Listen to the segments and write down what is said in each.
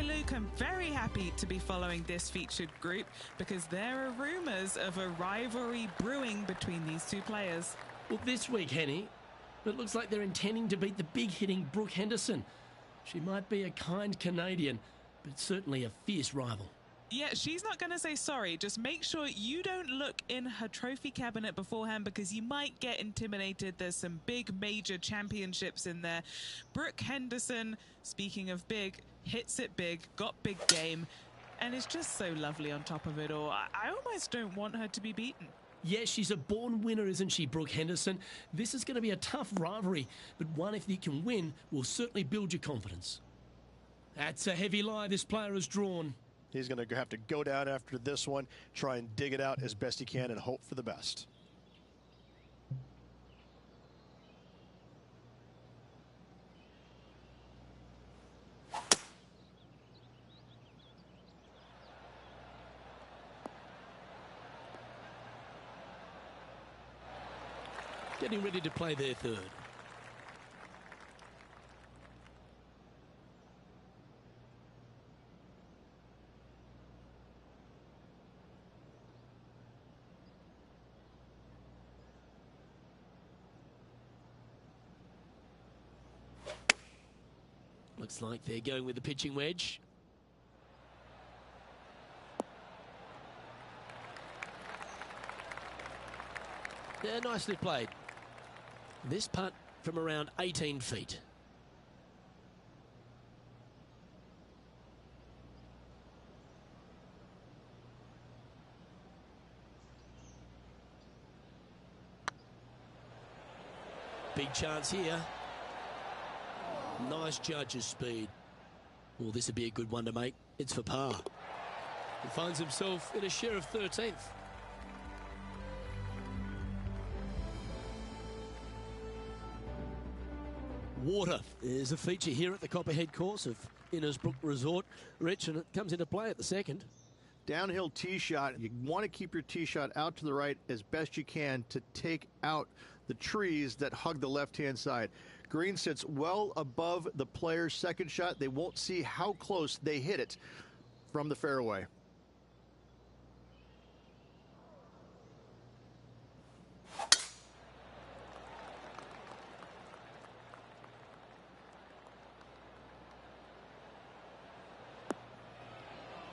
Luke, I'm very happy to be following this featured group because there are rumours of a rivalry brewing between these two players. Well, this week, Henny, it looks like they're intending to beat the big-hitting Brooke Henderson. She might be a kind Canadian, but certainly a fierce rival. Yeah, she's not going to say sorry. Just make sure you don't look in her trophy cabinet beforehand because you might get intimidated. There's some big major championships in there. Brooke Henderson, speaking of big, hits it big, got big game, and is just so lovely on top of it all. I almost don't want her to be beaten. Yes, she's a born winner, isn't she, Brooke Henderson? This is going to be a tough rivalry, but one if you can win will certainly build your confidence. That's a heavy lie this player has drawn. He's going to have to go down after this one, try and dig it out as best he can and hope for the best. Getting ready to play their third. Looks like they're going with the pitching wedge. Yeah, nicely played. This putt from around 18 feet. Big chance here. Nice judge's speed. Well, this would be a good one to make. It's for par. He finds himself in a share of 13th. Water is a feature here at the Copperhead course of Innisbrook Resort. Rich, and it comes into play at the second. Downhill tee shot. You want to keep your tee shot out to the right as best you can to take out the trees that hug the left-hand side. Green sits well above the player's second shot. They won't see how close they hit it from the fairway.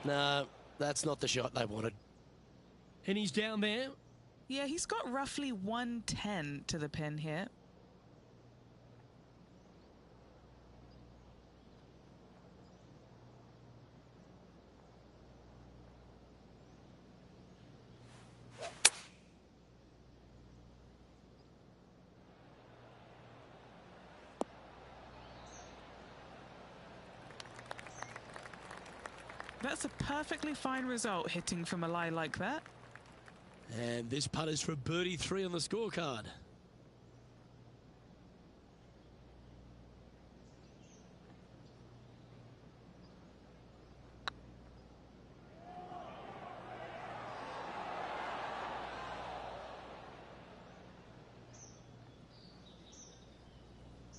No, that's not the shot they wanted. And he's down there. Yeah, he's got roughly 110 to the pin here. That's a perfectly fine result, hitting from a lie like that. And this putt is for birdie 3 on the scorecard.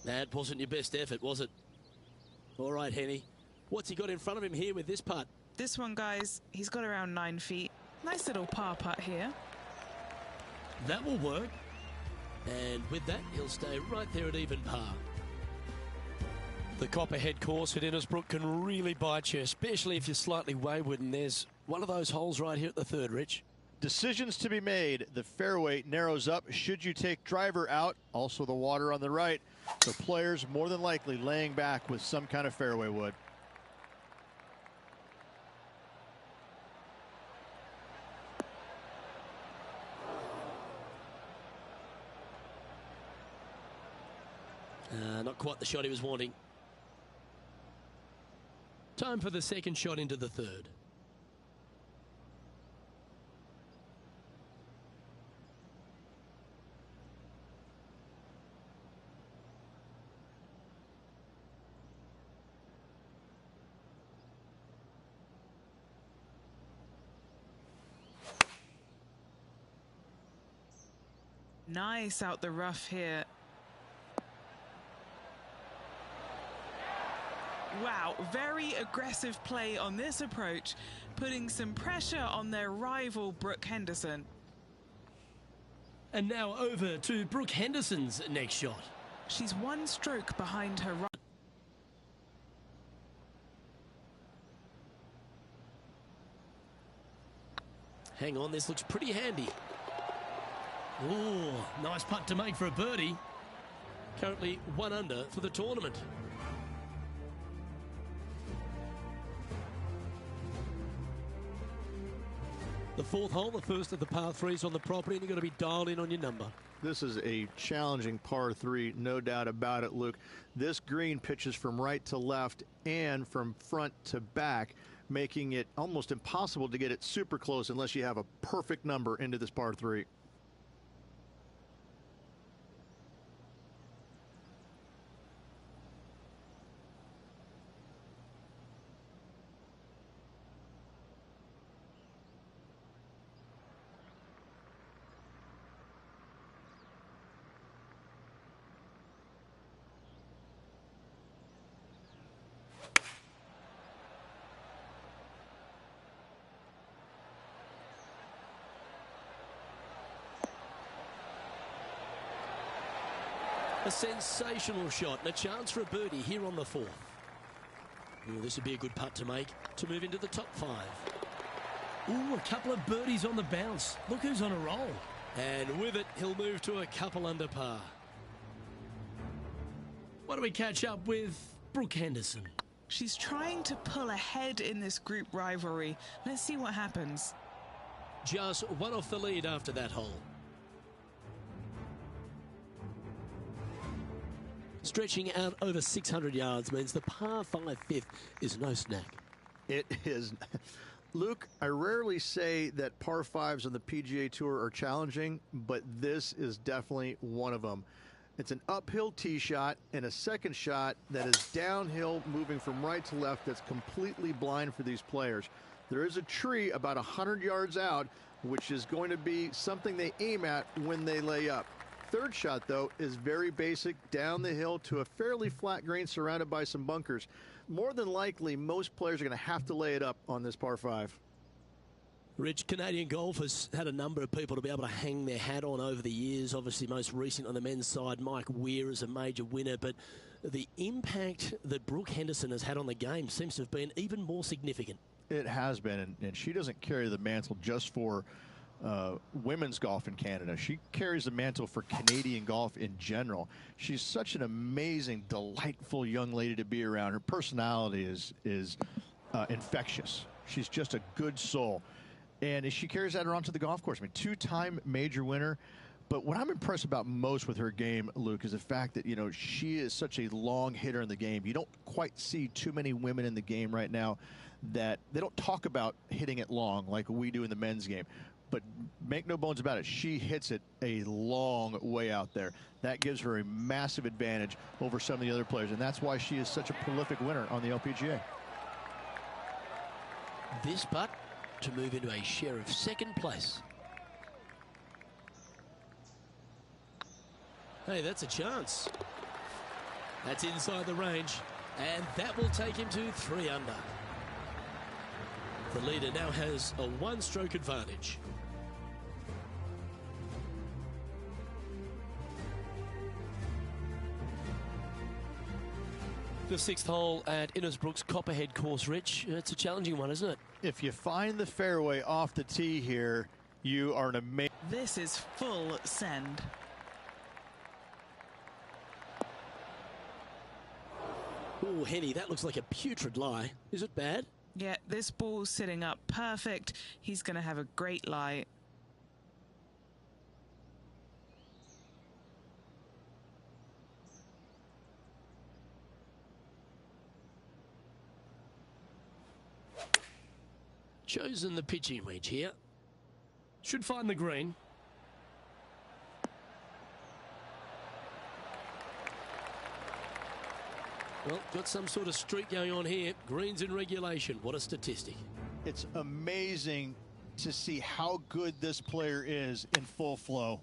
That wasn't your best effort, was it? All right, Henny. What's he got in front of him here with this putt? This one, guys, he's got around 9 feet. Nice little par putt here. That will work. And with that, he'll stay right there at even par. The Copperhead course at Innisbrook can really bite you, especially if you're slightly wayward. And there's one of those holes right here at the third, Rich. Decisions to be made. The fairway narrows up. Should you take driver out? Also the water on the right. So players more than likely laying back with some kind of fairway wood. Not quite the shot he was wanting. Time for the second shot into the third. Nice out the rough here. Wow, very aggressive play on this approach, putting some pressure on their rival Brooke Henderson. And now over to Brooke Henderson's next shot. She's one stroke behind her right. Hang on, this looks pretty handy. Oh, nice putt to make for a birdie. Currently 1 under for the tournament. The 4th hole, the first of the par 3s on the property, and you've got to be dialed in on your number. This is a challenging par 3, no doubt about it, Luke. This green pitches from right to left and from front to back, making it almost impossible to get it super close unless you have a perfect number into this par 3. A sensational shot and a chance for a birdie here on the 4th. Ooh, this would be a good putt to make to move into the top 5. Ooh, a couple of birdies on the bounce. Look who's on a roll. And with it, he'll move to a couple under par. Why don't we catch up with Brooke Henderson? She's trying to pull ahead in this group rivalry. Let's see what happens. Just 1 off the lead after that hole. Stretching out over 600 yards means the par 5 5th is no snack. It is. Luke, I rarely say that par 5s on the PGA Tour are challenging, but this is definitely one of them. It's an uphill tee shot and a second shot that is downhill, moving from right to left, that's completely blind for these players. There is a tree about 100 yards out, which is going to be something they aim at when they lay up. Third shot, though, is very basic, down the hill to a fairly flat green surrounded by some bunkers. More than likely, most players are going to have to lay it up on this par 5. Rich, Canadian golf has had a number of people to be able to hang their hat on over the years. Obviously, most recent on the men's side, Mycareer is a major winner. But the impact that Brooke Henderson has had on the game seems to have been even more significant. It has been, and she doesn't carry the mantle just for women's golf in Canada. She carries the mantle for Canadian golf in general. She's such an amazing, delightful young lady to be around. Her personality is infectious. She's just a good soul. And she carries that around to the golf course. I mean, 2-time major winner. But what I'm impressed about most with her game, Luke, is the fact that, you know, she is such a long hitter in the game. You don't quite see too many women in the game right now that they don't talk about hitting it long like we do in the men's game. But make no bones about it, she hits it a long way out there. That gives her a massive advantage over some of the other players, and that's why she is such a prolific winner on the LPGA. This putt to move into a share of 2nd place. Hey, that's a chance. That's inside the range, and that will take him to 3 under. The leader now has a 1-stroke advantage. The 6th hole at Innisbrook's Copperhead course, Rich. It's a challenging one, isn't it? If you find the fairway off the tee here, you are an amazing. This is full send. Oh, Henny, that looks like a putrid lie. Is it bad? Yeah, this ball's sitting up perfect. He's going to have a great lie. Chosen the pitching wedge here. Should find the green. Well, got some sort of streak going on here. Greens in regulation. What a statistic. It's amazing to see how good this player is in full flow.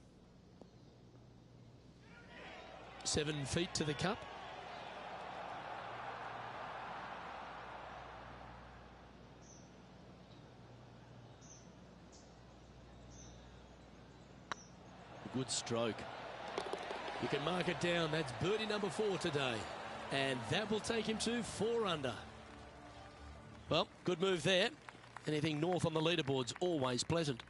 7 feet to the cup. good stroke. You can mark it down. That's birdie number 4 today. And that will take him to 4 under. Well, good move there. Anything north on the leaderboard's always pleasant.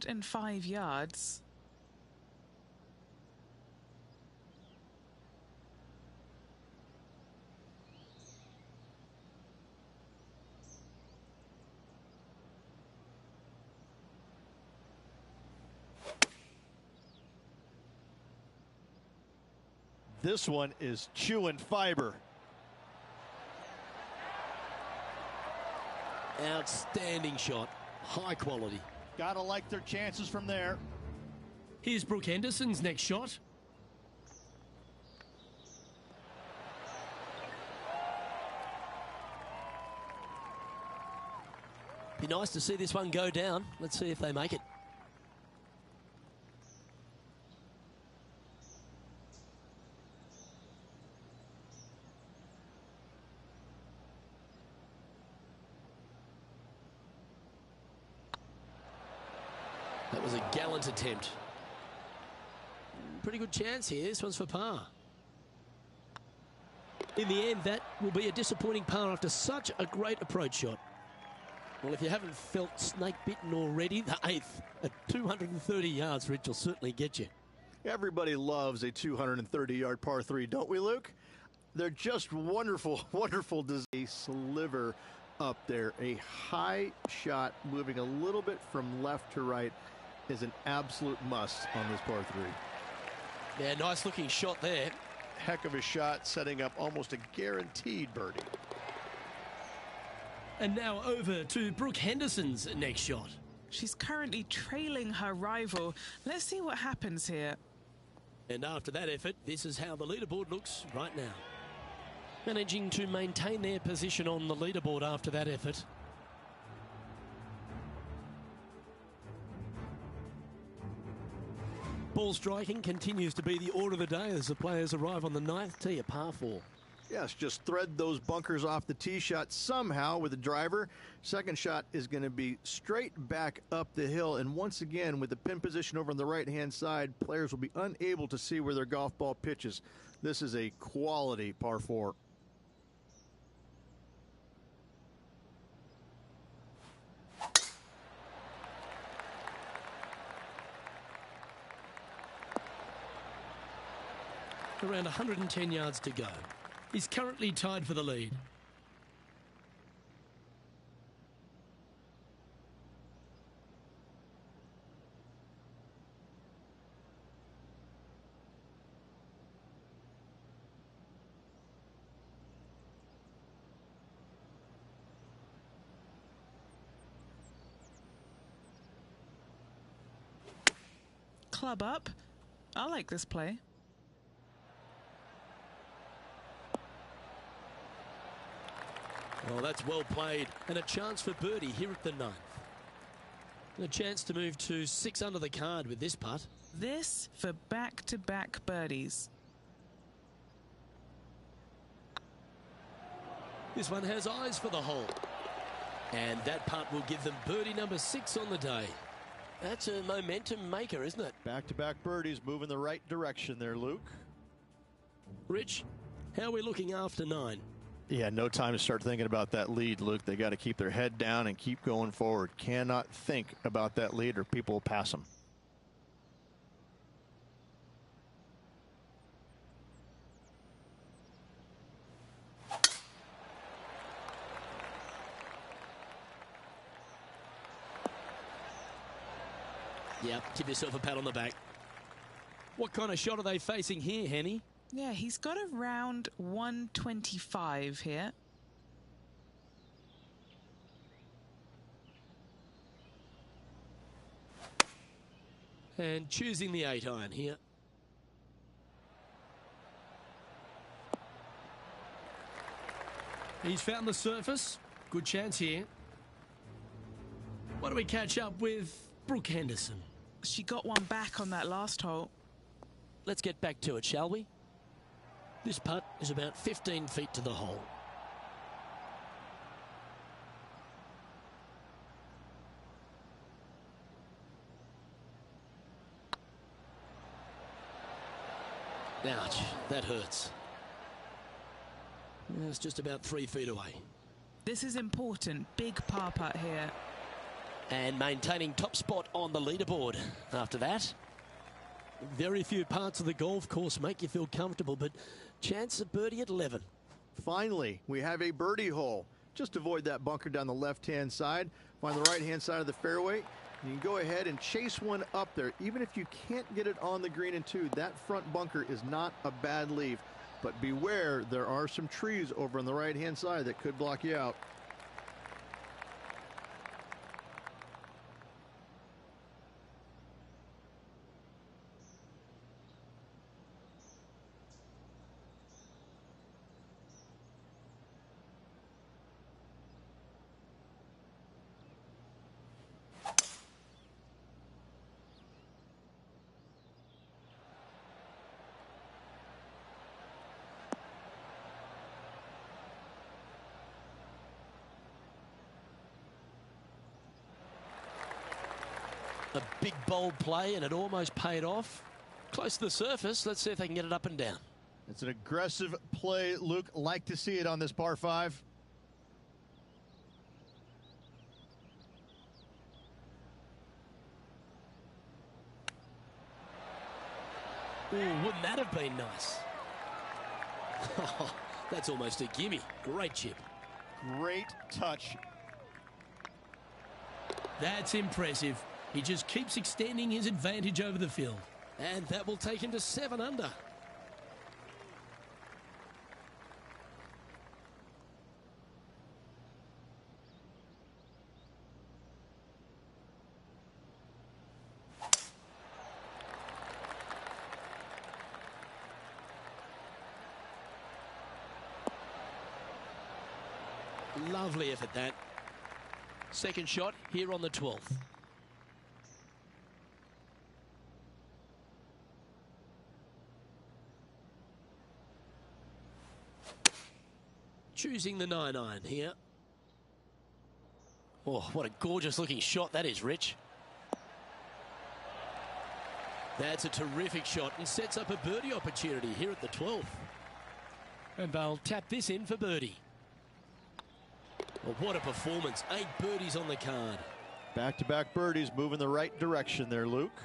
And 5 yards. This one is chewing fiber. Outstanding shot. High quality. Gotta like their chances from there. Here's Brooke Henderson's next shot. Be nice to see this one go down. Let's see if they make it. That was a gallant attempt. Pretty good chance here. This one's for par. In the end, that will be a disappointing par after such a great approach shot. Well, if you haven't felt snake bitten already, the 8th at 230 yards, Rich, will certainly get you. Everybody loves a 230-yard par 3, don't we, Luke? They're just wonderful, wonderful. A sliver up there. A high shot moving a little bit from left to right is an absolute must on this par 3. Yeah, nice looking shot there. Heck of a shot, setting up almost a guaranteed birdie. And now over to Brooke Henderson's next shot. She's currently trailing her rival. Let's see what happens here. And after that effort, this is how the leaderboard looks right now. Managing to maintain their position on the leaderboard after that effort. Ball striking continues to be the order of the day as the players arrive on the 9th tee, a par 4. Yes, just thread those bunkers off the tee shot somehow with the driver. Second shot is going to be straight back up the hill. And once again, with the pin position over on the right-hand side, players will be unable to see where their golf ball pitches. This is a quality par 4. Around 110 yards to go. He's currently tied for the lead. Club up. I like this play. Well, that's well played. And a chance for birdie here at the 9th. And a chance to move to 6 under the card with this putt. This for back-to-back birdies. This one has eyes for the hole. And that putt will give them birdie number 6 on the day. That's a momentum maker, isn't it? Back-to-back birdies move in the right direction there, Luke. Rich, how are we looking after 9? Yeah, no time to start thinking about that lead, Luke. They got to keep their head down and keep going forward. Cannot think about that lead or people will pass them. Yeah, give yourself a pat on the back. What kind of shot are they facing here, Henny? Yeah, he's got around 125 here. And choosing the 8-iron here. He's found the surface. Good chance here. Why don't we catch up with Brooke Henderson? She got one back on that last hole. Let's get back to it, shall we? This putt is about 15 feet to the hole. Ouch, that hurts. It's just about 3 feet away. This is important. Big par putt here. And maintaining top spot on the leaderboard after that. Very few parts of the golf course make you feel comfortable, but chance of birdie at 11. Finally, we have a birdie hole. Just avoid that bunker down the left-hand side. Find the right-hand side of the fairway. You can go ahead and chase one up there. Even if you can't get it on the green in two, that front bunker is not a bad leave. But beware, there are some trees over on the right-hand side that could block you out. A big bold play, and it almost paid off. Close to the surface. Let's see if they can get it up and down. It's an aggressive play, Luke. Like to see it on this par 5. Ooh, wouldn't that have been nice? Oh, that's almost a gimme. Great chip. Great touch. That's impressive. He just keeps extending his advantage over the field. And that will take him to 7 under. Lovely effort, that. Second shot here on the 12th. Choosing the 9-iron here. Oh, what a gorgeous looking shot that is, Rich. That's a terrific shot and sets up a birdie opportunity here at the 12th. And they'll tap this in for birdie. Well, what a performance. 8 birdies on the card. Back-to-back birdies, moving the right direction there, Luke.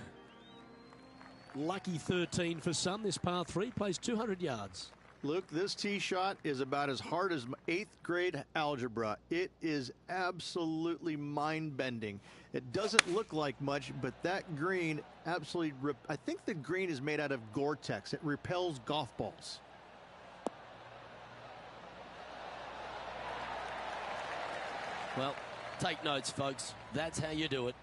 Lucky 13 for some. This par 3 plays 200 yards. Luke, this tee shot is about as hard as 8th grade algebra. It is absolutely mind-bending. It doesn't look like much, but that green absolutely... I think the green is made out of Gore-Tex. It repels golf balls. Well, take notes, folks. That's how you do it.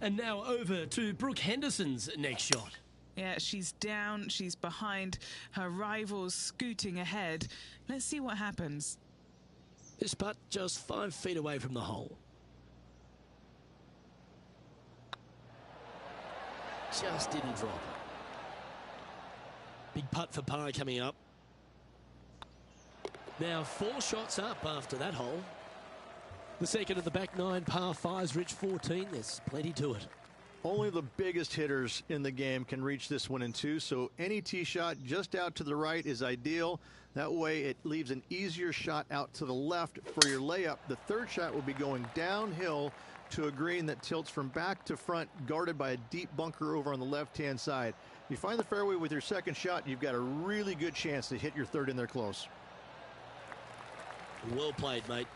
And now over to Brooke Henderson's next shot. Yeah, she's down, she's behind, her rivals scooting ahead. Let's see what happens. This putt just 5 feet away from the hole. Just didn't drop. Big putt for par coming up. Now 4 shots up after that hole. The second of the back 9 par 5s, Rich 14. There's plenty to it. Only the biggest hitters in the game can reach this one in 2, so any tee shot just out to the right is ideal. That way it leaves an easier shot out to the left for your layup. The third shot will be going downhill to a green that tilts from back to front, guarded by a deep bunker over on the left-hand side. If you find the fairway with your second shot, you've got a really good chance to hit your third in there close. Well played, mate.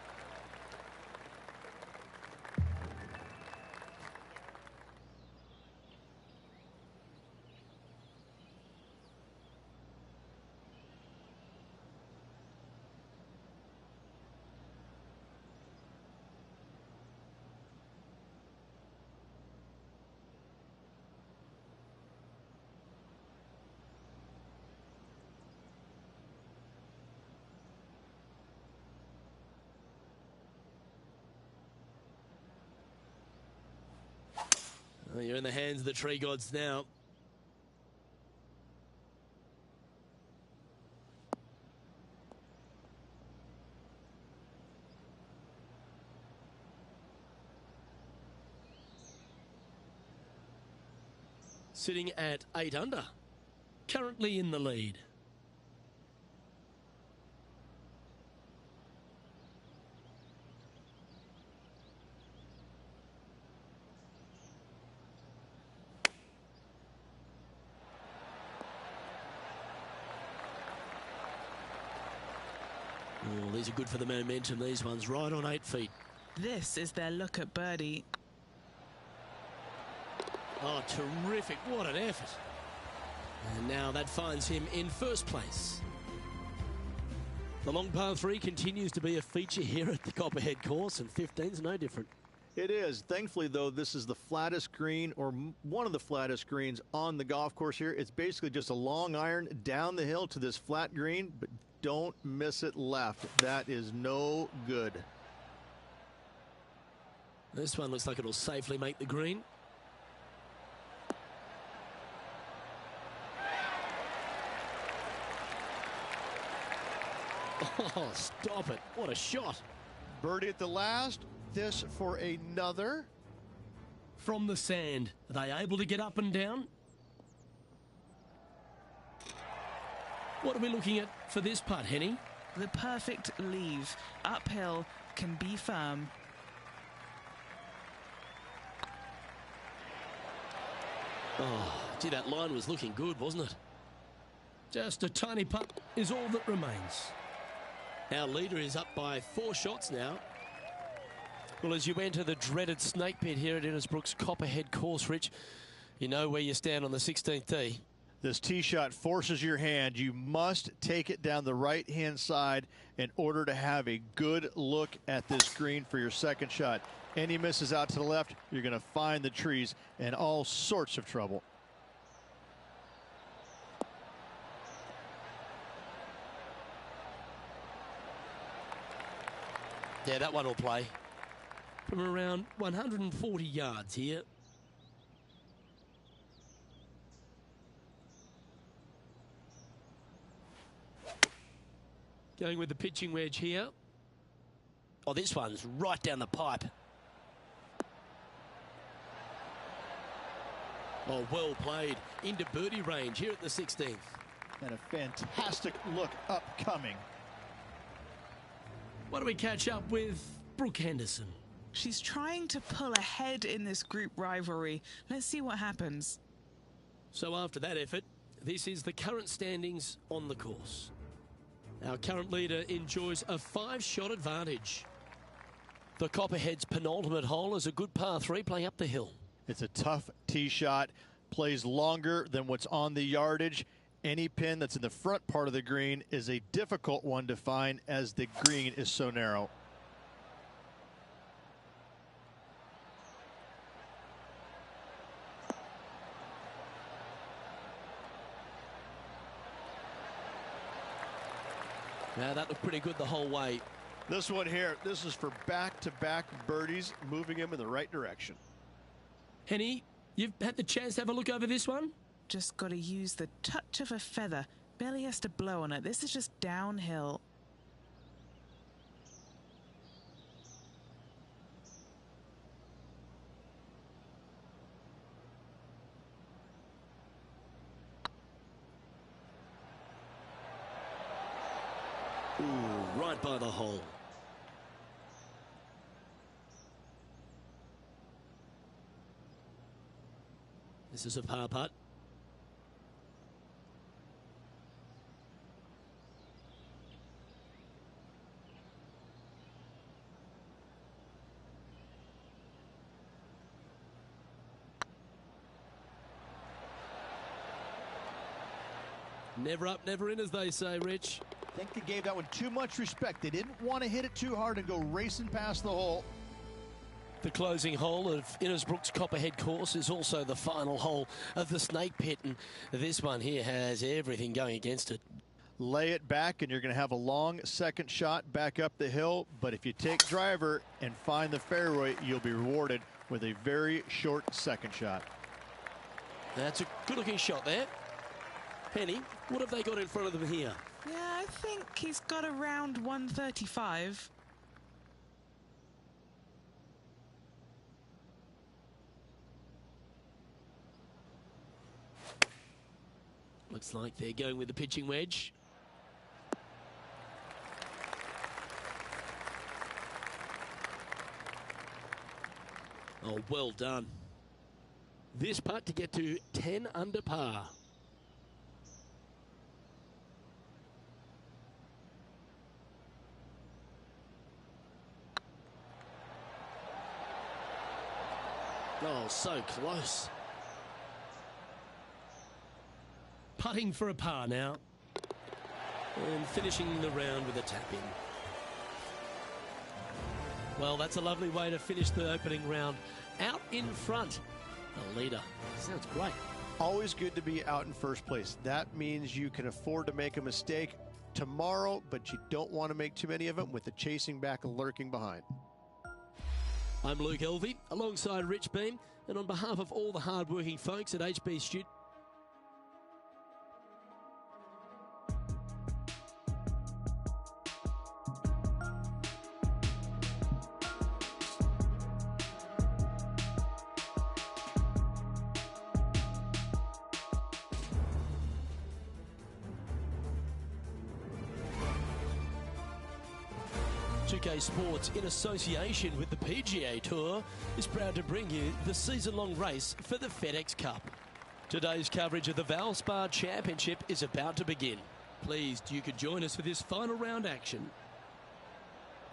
Well, you're in the hands of the tree gods now. Sitting at 8 under, currently in the lead. Oh, these are good for the momentum, these ones, right on 8 feet. This is their look at birdie. Oh, terrific. What an effort. And now that finds him in first place. The long par 3 continues to be a feature here at the Copperhead course, and 15's no different. It is. Thankfully, though, this is the flattest green, or one of the flattest greens on the golf course here. It's basically just a long iron down the hill to this flat green, but don't miss it left. That is no good. This one looks like it'll safely make the green. Oh, stop it. What a shot. Birdie at the last. This for another. From the sand. Are they able to get up and down? What are we looking at for this putt, Henny? The perfect leave. Uphill, can be firm. Oh, gee, that line was looking good, wasn't it? Just a tiny putt is all that remains. Our leader is up by 4 shots now. Well, as you enter the dreaded snake pit here at Innisbrook's Copperhead course, Rich, you know where you stand on the 16th tee. This tee shot forces your hand. You must take it down the right-hand side in order to have a good look at this green for your second shot. Any misses out to the left, you're going to find the trees in all sorts of trouble. Yeah, that one will play. From around 140 yards here. Going with the pitching wedge here. Oh, this one's right down the pipe. Oh, well played. Into birdie range here at the 16th. And a fantastic look upcoming. What do we catch up with Brooke Henderson? She's trying to pull ahead in this group rivalry. Let's see what happens. So after that effort, this is the current standings on the course. Our current leader enjoys a 5-shot advantage. The Copperhead's penultimate hole is a good par 3 playing up the hill. It's a tough tee shot, plays longer than what's on the yardage. Any pin that's in the front part of the green is a difficult one to find as the green is so narrow. Now that looked pretty good the whole way. This one here, this is for back-to-back birdies, moving him in the right direction. Henny, you've had the chance to have a look over this one? Just got to use the touch of a feather. Barely has to blow on it. This is just downhill. Ooh, right by the hole. This is a par putt. Never up, never in, as they say, Rich. I think they gave that one too much respect. They didn't want to hit it too hard and go racing past the hole. The closing hole of Innisbrook's Copperhead course is also the final hole of the snake pit, and this one here has everything going against it. Lay it back and you're going to have a long second shot back up the hill, but if you take driver and find the fairway, you'll be rewarded with a very short second shot. That's a good-looking shot there. Penny, what have they got in front of them here? Yeah, I think he's got around 135. Looks like they're going with the pitching wedge. Oh, well done. This putt to get to 10 under par. Oh, so close. Putting for a par now. And finishing the round with a tap in. Well, that's a lovely way to finish the opening round. Out in front, the leader. Sounds great. Always good to be out in first place. That means you can afford to make a mistake tomorrow, but you don't want to make too many of them with the chasing back lurking behind. I'm Luke Elvey, alongside Rich Beam, and on behalf of all the hard-working folks at HB Studios. PGA Sports, in association with the PGA Tour, is proud to bring you the season-long race for the FedEx Cup. Today's coverage of the Valspar Championship is about to begin. Pleased you could join us for this final round action.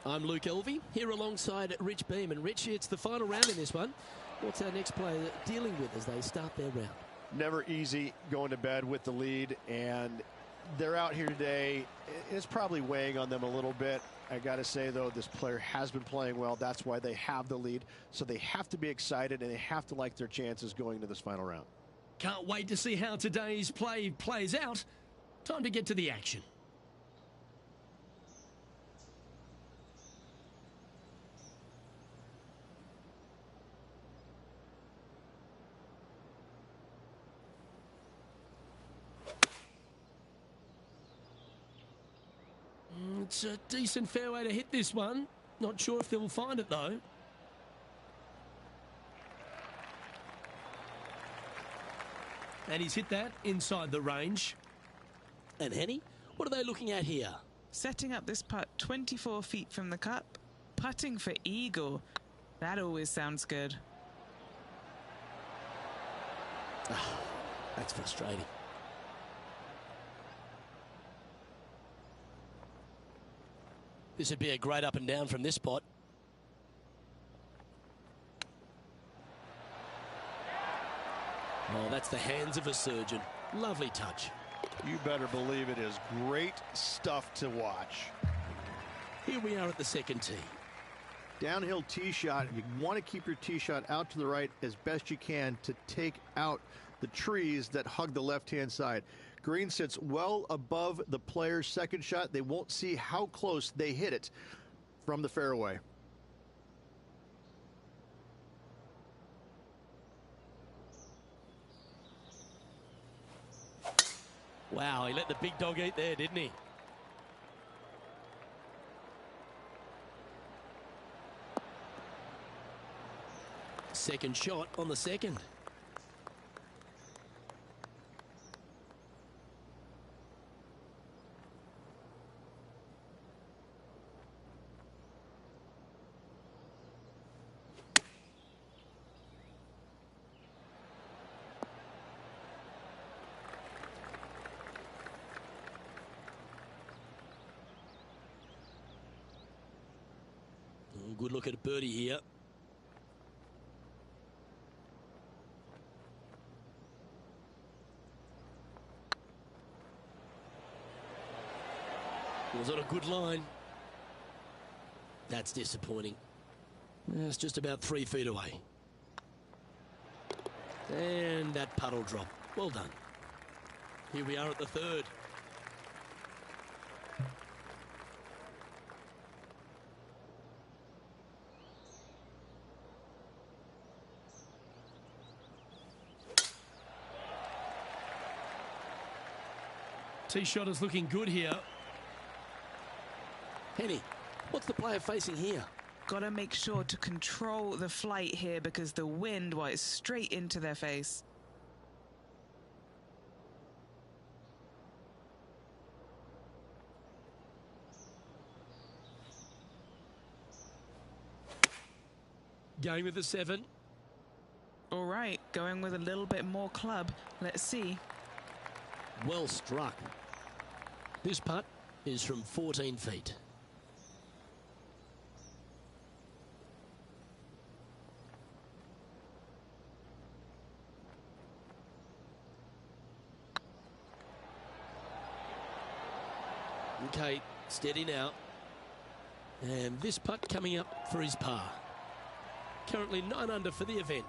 I'm Luke Elvey, here alongside Rich Beam. And Rich, it's the final round in this one. What's our next player dealing with as they start their round? Never easy going to bed with the lead, and they're out here today. It's probably weighing on them a little bit. I got to say, though, this player has been playing well. That's why they have the lead. So they have to be excited, and they have to like their chances going into this final round. Can't wait to see how today's play plays out. Time to get to the action. It's a decent fairway to hit this one. Not sure if they'll find it, though. And he's hit that inside the range. And Henny, what are they looking at here? Setting up this putt 24 feet from the cup. Putting for eagle. That always sounds good. Oh, that's frustrating. This would be a great up and down from this spot. Oh, that's the hands of a surgeon. Lovely touch. You better believe it is great stuff to watch. Here we are at the second tee. Downhill tee shot. You want to keep your tee shot out to the right as best you can to take out the trees that hug the left-hand side. Green sits well above the player's second shot. They won't see how close they hit it from the fairway. Wow, he let the big dog eat there, didn't he? Second shot on the second. Good look at a birdie here. Was on a good line. That's disappointing. It's just about 3 feet away. And that puddle drop. Well done. Here we are at the third. Tee shot is looking good here. Henny, what's the player facing here? Got to make sure to control the flight here because the wind, well, it's straight into their face. Going with the 7. All right, going with a little bit more club. Let's see. Well struck. This putt is from 14 feet. Okay, steady now. And this putt coming up for his par. Currently 9 under for the event.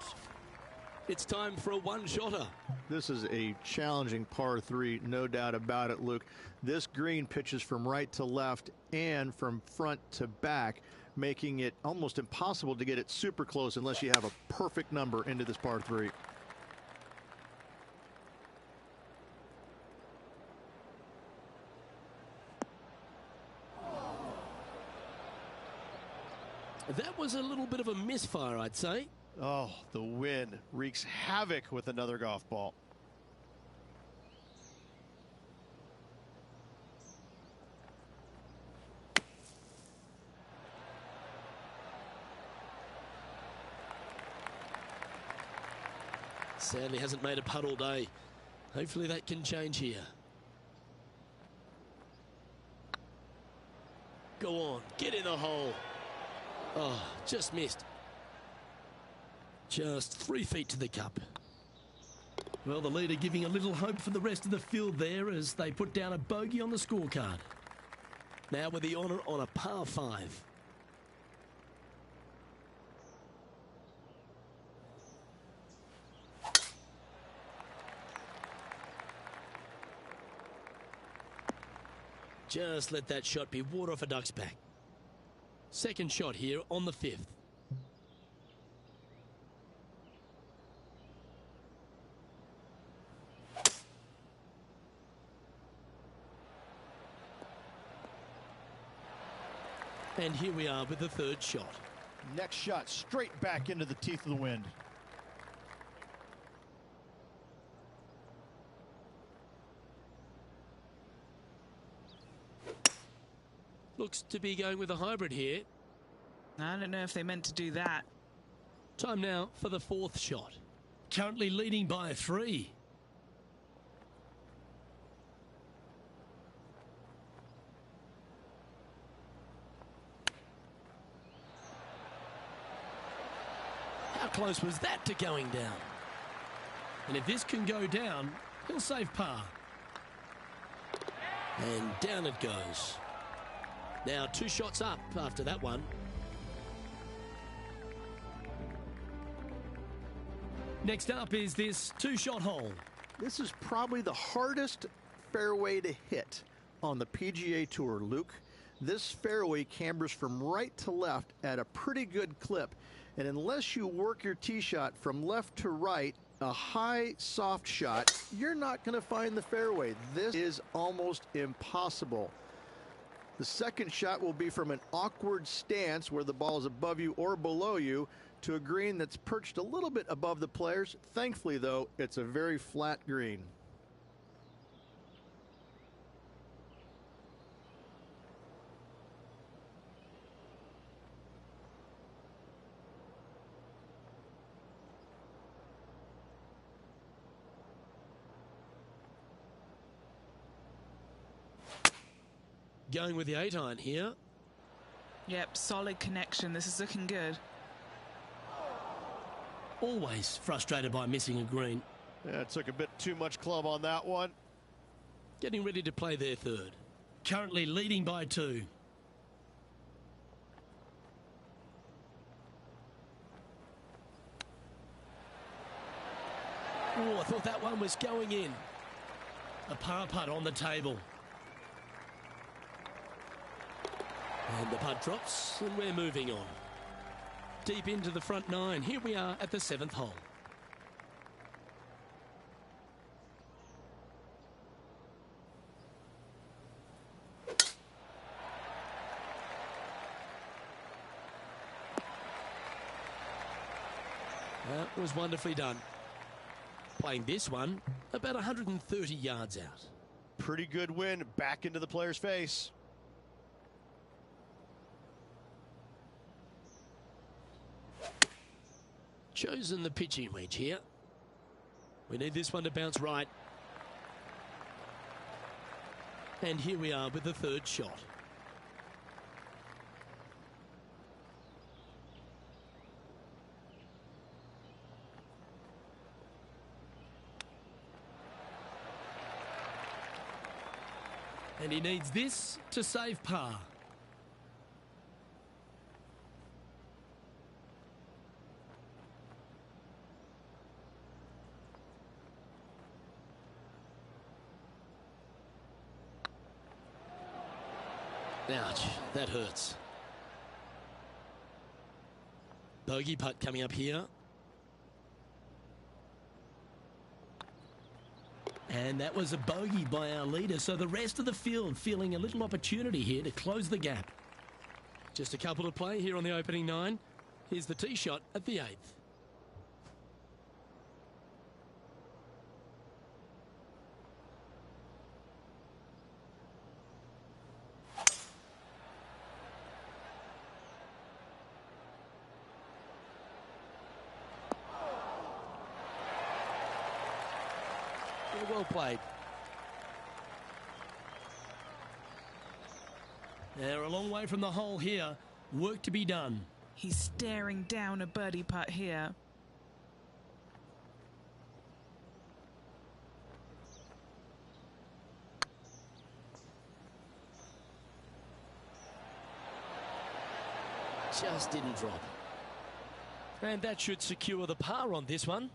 It's time for a one-shotter. This is a challenging par 3, no doubt about it, Luke. This green pitches from right to left and from front to back, making it almost impossible to get it super close unless you have a perfect number into this par 3. That was a little bit of a misfire, I'd say. Oh, the wind wreaks havoc with another golf ball. Sadly hasn't made a putt all day. Hopefully that can change here. Go on, get in the hole. Oh, just missed. Just 3 feet to the cup. Well, the leader giving a little hope for the rest of the field there as they put down a bogey on the scorecard. Now with the honour on a par 5. Just let that shot be water off a duck's back. Second shot here on the 5th. And here we are with the third shot. Next shot straight back into the teeth of the wind. Looks to be going with a hybrid here. I don't know if they meant to do that. Time now for the fourth shot. Currently leading by 3. How close was that to going down? And if this can go down, he'll save par. And down it goes. Now 2 shots up after that one. Next up is this 2-shot hole. This is probably the hardest fairway to hit on the PGA Tour, Luke. This fairway cambers from right to left at a pretty good clip. And unless you work your tee shot from left to right, a high, soft shot, you're not going to find the fairway. This is almost impossible. The second shot will be from an awkward stance where the ball is above you or below you to a green that's perched a little bit above the players. Thankfully, though, it's a very flat green. Going with the 8-iron here. Yep, solid connection. This is looking good. Always frustrated by missing a green. Yeah, it took a bit too much club on that one. Getting ready to play their third. Currently leading by 2. Oh, I thought that one was going in. A par putt on the table. And the putt drops, and we're moving on. Deep into the front 9. Here we are at the 7th hole. It was wonderfully done. Playing this one about 130 yards out. Pretty good win back into the player's face. Chosen the pitching wedge here. We need this one to bounce right. And here we are with the third shot. And he needs this to save par. Ouch, that hurts. Bogey putt coming up here. And that was a bogey by our leader, so the rest of the field feeling a little opportunity here to close the gap. Just a couple to play here on the opening 9. Here's the tee shot at the 8th. Well played. They're a long way from the hole here. Work to be done. He's staring down a birdie putt here. Just didn't drop. And that should secure the par on this one.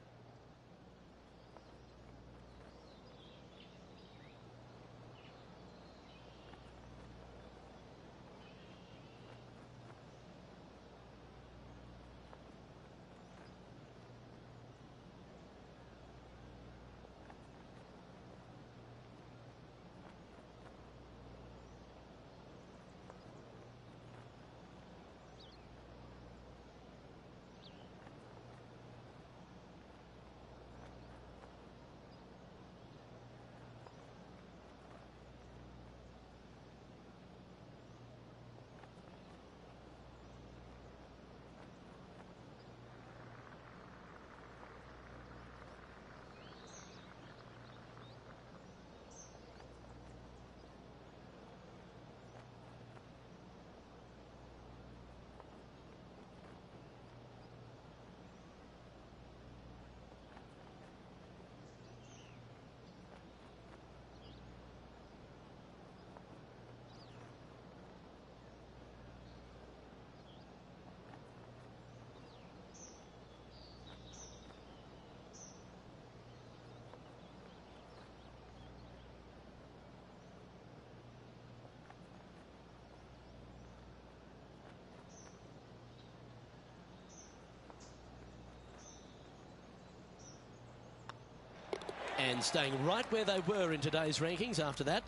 And staying right where they were in today's rankings after that.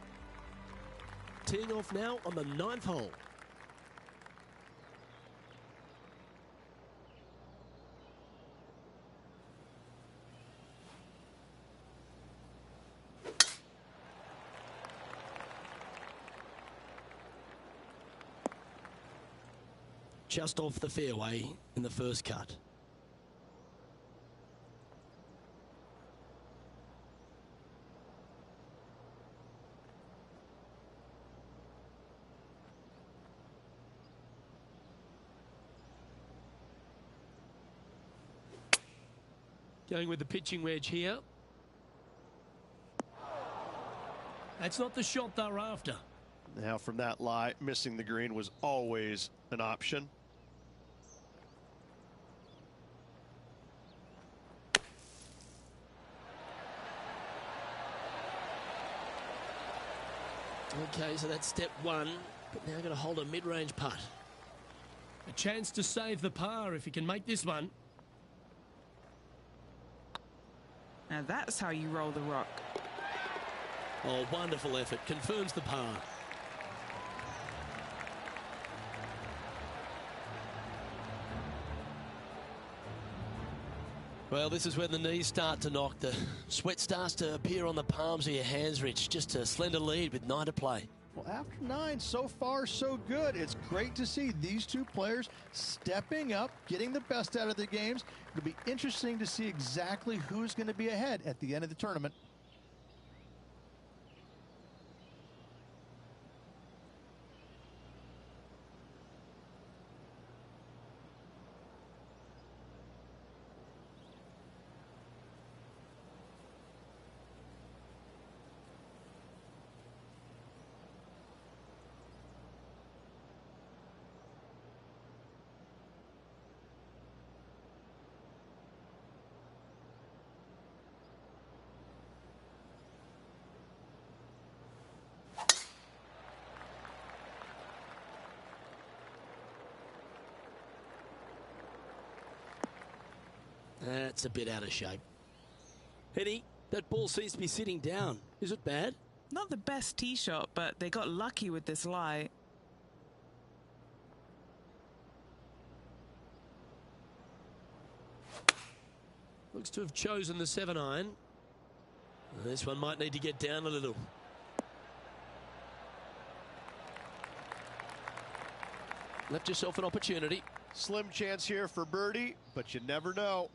Teeing off now on the 9th hole. Just off the fairway in the first cut. Going with the pitching wedge here. That's not the shot they're after. Now from that lie, missing the green was always an option. Okay, so that's step 1, but now going to hold a mid-range putt. A chance to save the par if he can make this one. Now that's how you roll the rock. Oh, wonderful effort. Confirms the par. Well, this is when the knees start to knock. The sweat starts to appear on the palms of your hands, Rich. Just a slender lead with 9 to play. Well, after 9, so far so good. It's great to see these two players stepping up, getting the best out of their games. It'll be interesting to see exactly who's going to be ahead at the end of the tournament. That's a bit out of shape. Henny, that ball seems to be sitting down. Is it bad? Not the best tee shot, but they got lucky with this lie. Looks to have chosen the 7-iron. This one might need to get down a little. Left yourself an opportunity. Slim chance here for birdie, but you never know.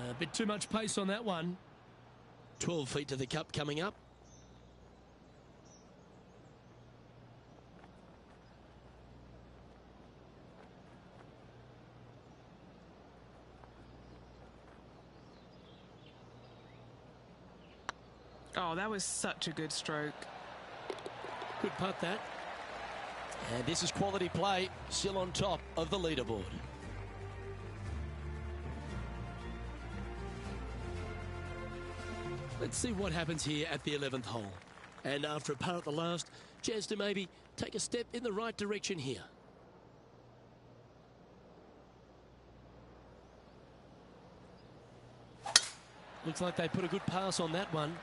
A bit too much pace on that one. 12 feet to the cup coming up. Oh, that was such a good stroke. Good putt that. And this is quality play, still on top of the leaderboard. Let's see what happens here at the 11th hole. And after a par at the last, chance to maybe take a step in the right direction here. Looks like they put a good pass on that one.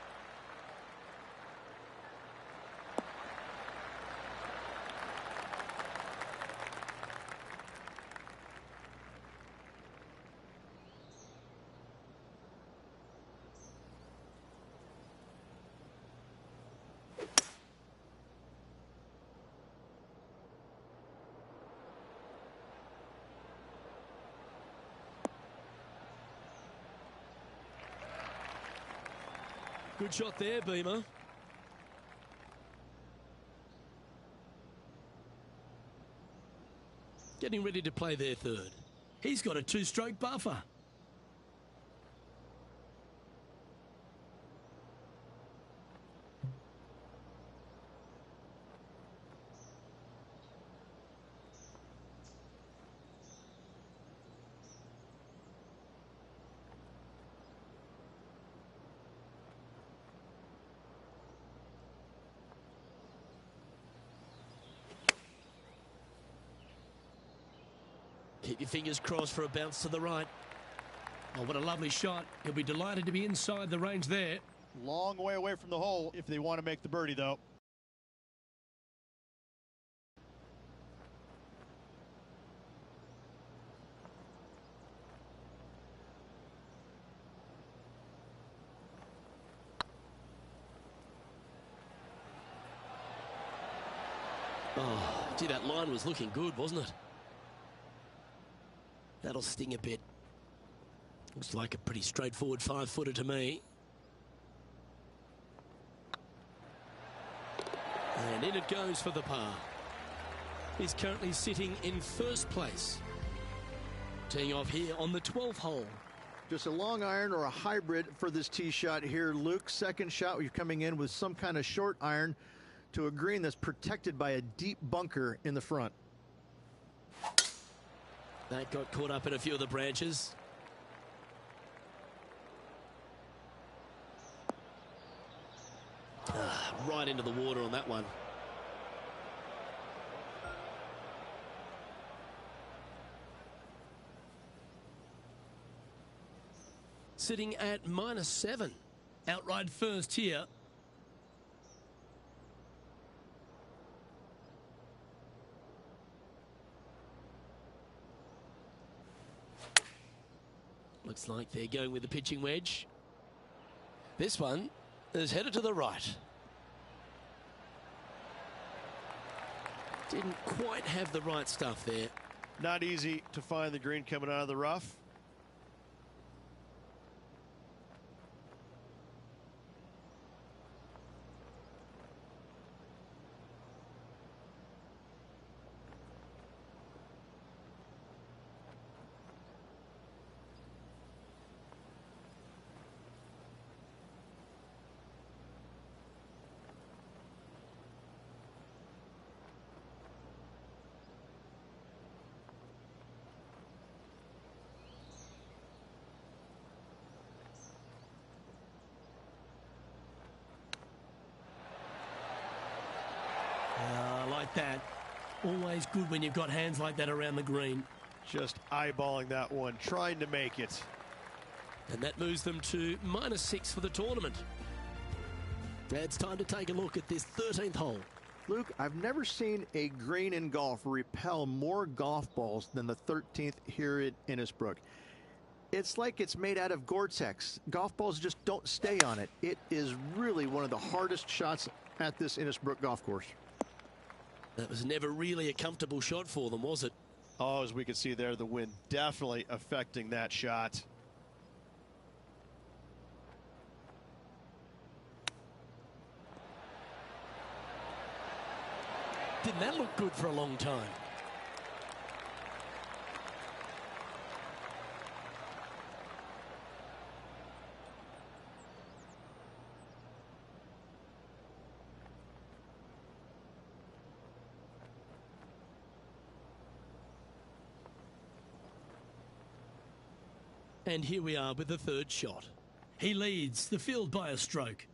Good shot there, Beamer. Getting ready to play their third. He's got a 2-stroke buffer. Keep your fingers crossed for a bounce to the right. Oh, what a lovely shot. He'll be delighted to be inside the range there. Long way away from the hole if they want to make the birdie, though. Oh, gee, that line was looking good, wasn't it? That'll sting a bit. Looks like a pretty straightforward 5-footer to me. And in it goes for the par. He's currently sitting in first place. Teeing off here on the 12th hole. Just a long iron or a hybrid for this tee shot here, Luke. Second shot, you're coming in with some kind of short iron to a green that's protected by a deep bunker in the front. That got caught up in a few of the branches. Right into the water on that one. Sitting at -7. Outright first here. Looks like they're going with the pitching wedge. This one is headed to the right. Didn't quite have the right stuff there. Not easy to find the green coming out of the rough. Like that. Always good when you've got hands like that around the green. Just eyeballing that one, trying to make it. And that moves them to -6 for the tournament. It's time to take a look at this 13th hole. Luke, I've never seen a green in golf repel more golf balls than the 13th here at Innisbrook. It's like it's made out of Gore-Tex. Golf balls just don't stay on it. It is really one of the hardest shots at this Innisbrook golf course. That was never really a comfortable shot for them, was it? Oh, as we can see there, the wind definitely affecting that shot. Didn't that look good for a long time? And here we are with the third shot. He leads the field by a stroke.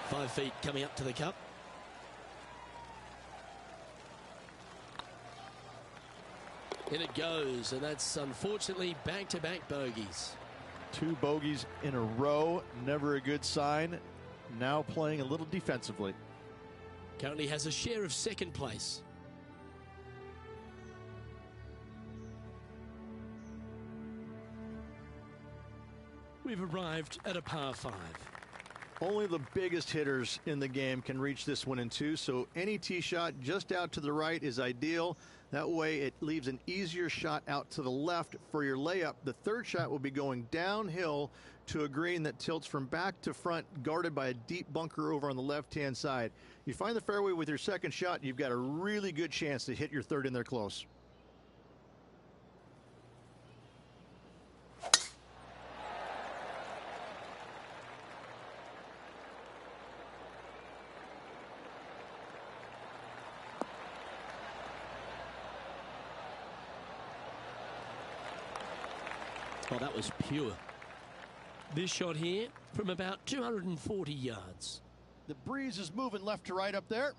Five feet coming up to the cup. In it goes, and that's unfortunately back-to-back bogeys. 2 bogeys in a row, never a good sign. Now playing a little defensively. Currently has a share of second place. We've arrived at a par 5. Only the biggest hitters in the game can reach this one in 2, so any tee shot just out to the right is ideal. That way it leaves an easier shot out to the left for your layup. The third shot will be going downhill to a green that tilts from back to front, guarded by a deep bunker over on the left-hand side. You find the fairway with your second shot, you've got a really good chance to hit your third in there close. Oh, that was pure. This shot here from about 240 yards. The breeze is moving left to right up there.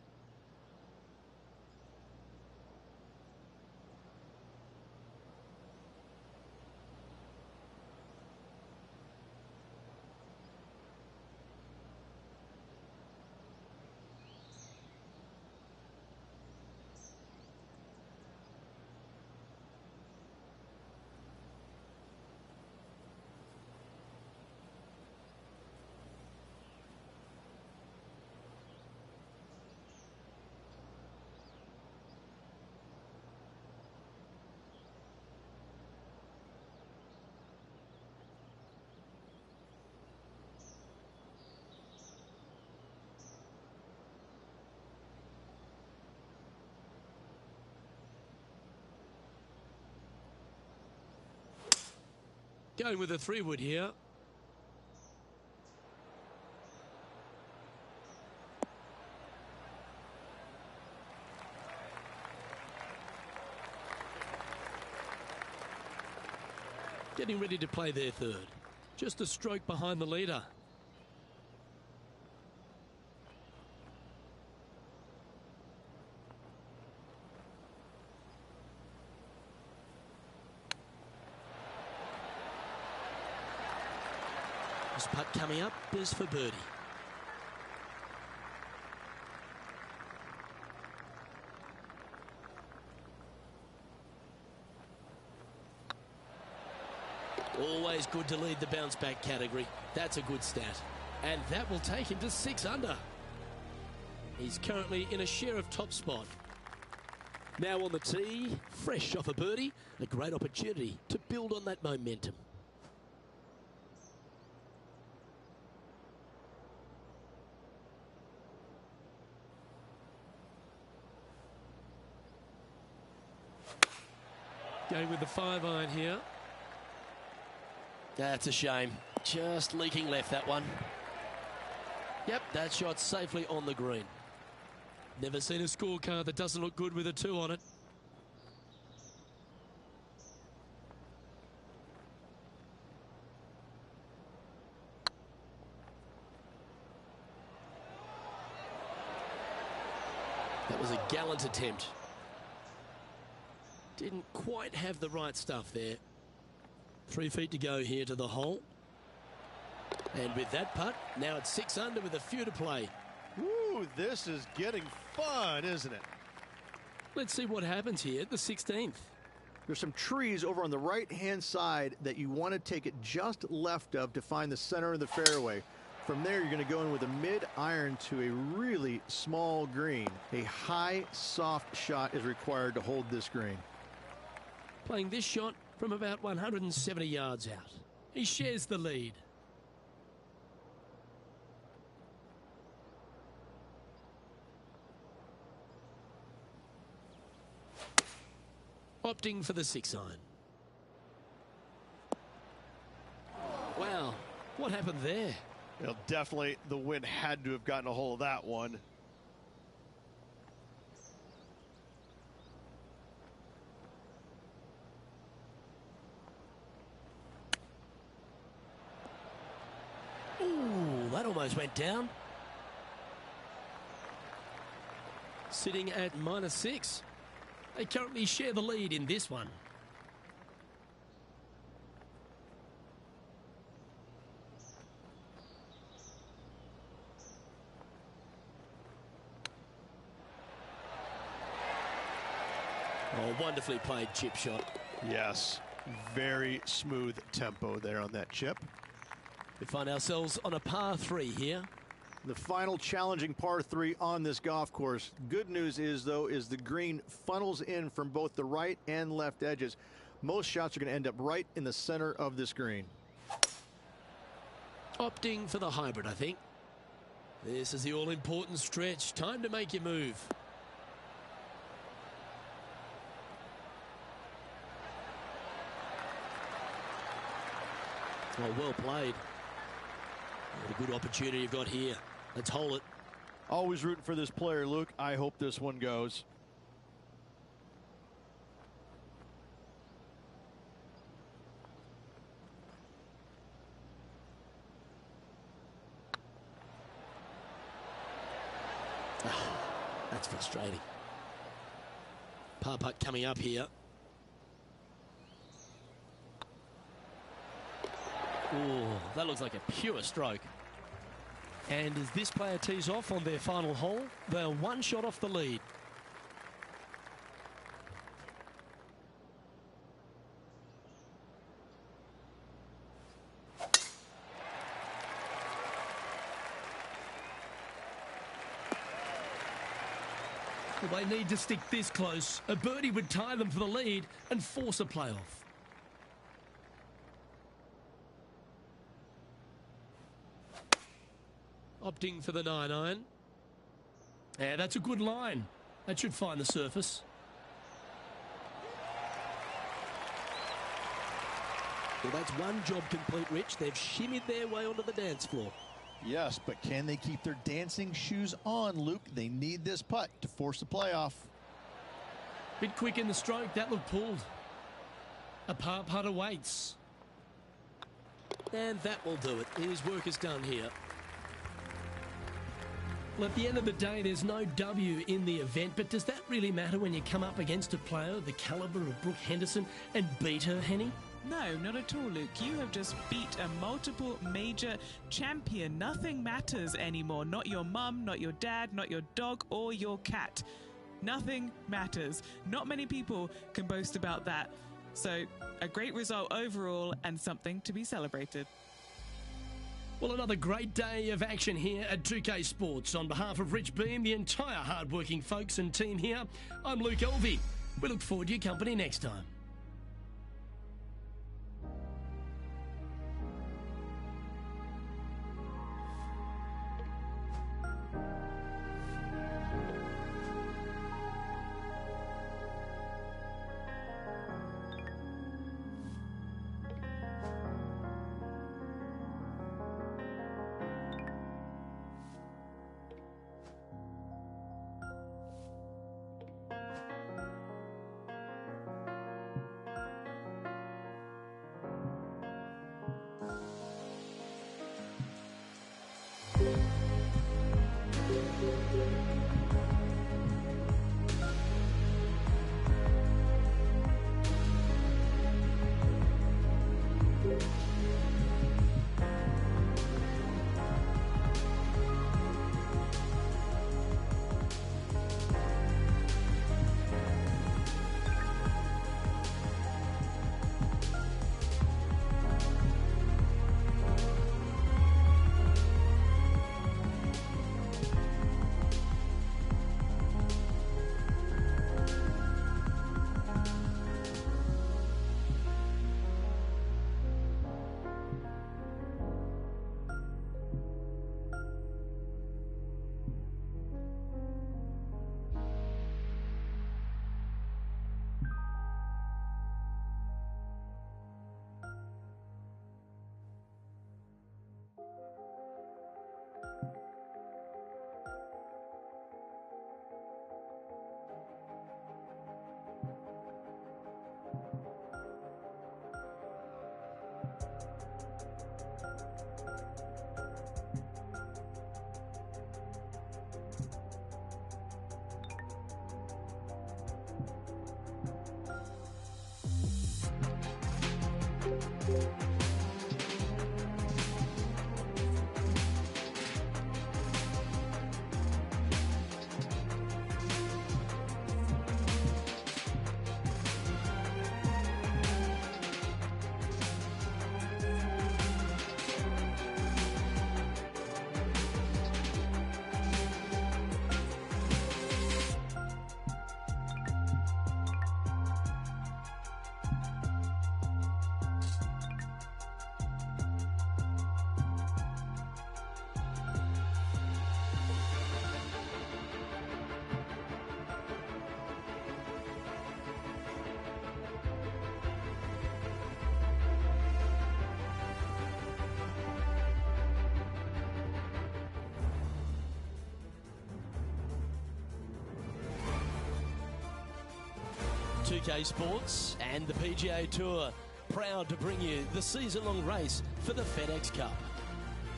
Going with a 3-wood here. Getting ready to play their third. Just a stroke behind the leader. This putt coming up is for birdie. Always good to lead the bounce back category. That's a good stat. And that will take him to 6 under. He's currently in a share of top spot. Now on the tee, fresh off a birdie, a great opportunity to build on that momentum. Going with the 5-iron here. That's a shame. Just leaking left, that one. Yep, that shot safely on the green. Never seen a scorecard that doesn't look good with a 2 on it. That was a gallant attempt. Didn't quite have the right stuff there. 3 feet to go here to the hole. And with that putt, now it's 6 under with a few to play. Woo, this is getting fun, isn't it? Let's see what happens here at the 16th. There's some trees over on the right-hand side that you want to take it just left of to find the center of the fairway. From there, you're going to go in with a mid-iron to a really small green. A high, soft shot is required to hold this green. Playing this shot from about 170 yards out. He shares the lead. Opting for the 6-iron. Wow, what happened there? Well, definitely the wind had to have gotten a hold of that one. Ooh, that almost went down. Sitting at -6. They currently share the lead in this one. Oh, wonderfully played chip shot. Yes, very smooth tempo there on that chip. We find ourselves on a par 3 here. The final challenging par 3 on this golf course. Good news is, though, is the green funnels in from both the right and left edges. Most shots are going to end up right in the center of this green. Opting for the hybrid, I think. This is the all-important stretch. Time to make your move. Oh, well played. What a good opportunity you've got here. Let's hold it. Always rooting for this player, Luke. I hope this one goes. That's frustrating. Par putt coming up here. Oh, that looks like a pure stroke. And as this player tees off on their final hole, they're one shot off the lead. Well, they need to stick this close. A birdie would tie them for the lead and force a playoff. Opting for the 9-iron. Yeah, that's a good line. That should find the surface. Well, that's one job complete, Rich. They've shimmied their way onto the dance floor. Yes, but can they keep their dancing shoes on, Luke? They need this putt to force the playoff. Bit quick in the stroke. That looked pulled. A par putt awaits. And that will do it. His work is done here. Well, at the end of the day, there's no W in the event, but does that really matter when you come up against a player the calibre of Brooke Henderson and beat her, Henny? No, not at all, Luke. You have just beat a multiple major champion. Nothing matters anymore. Not your mum, not your dad, not your dog or your cat. Nothing matters. Not many people can boast about that. So, a great result overall and something to be celebrated. Well, another great day of action here at 2K Sports. On behalf of Rich Beam, the entire hard-working folks and team here, I'm Luke Elvey. We look forward to your company next time. .2K Sports and the PGA Tour proud to bring you the season-long race for the FedEx Cup.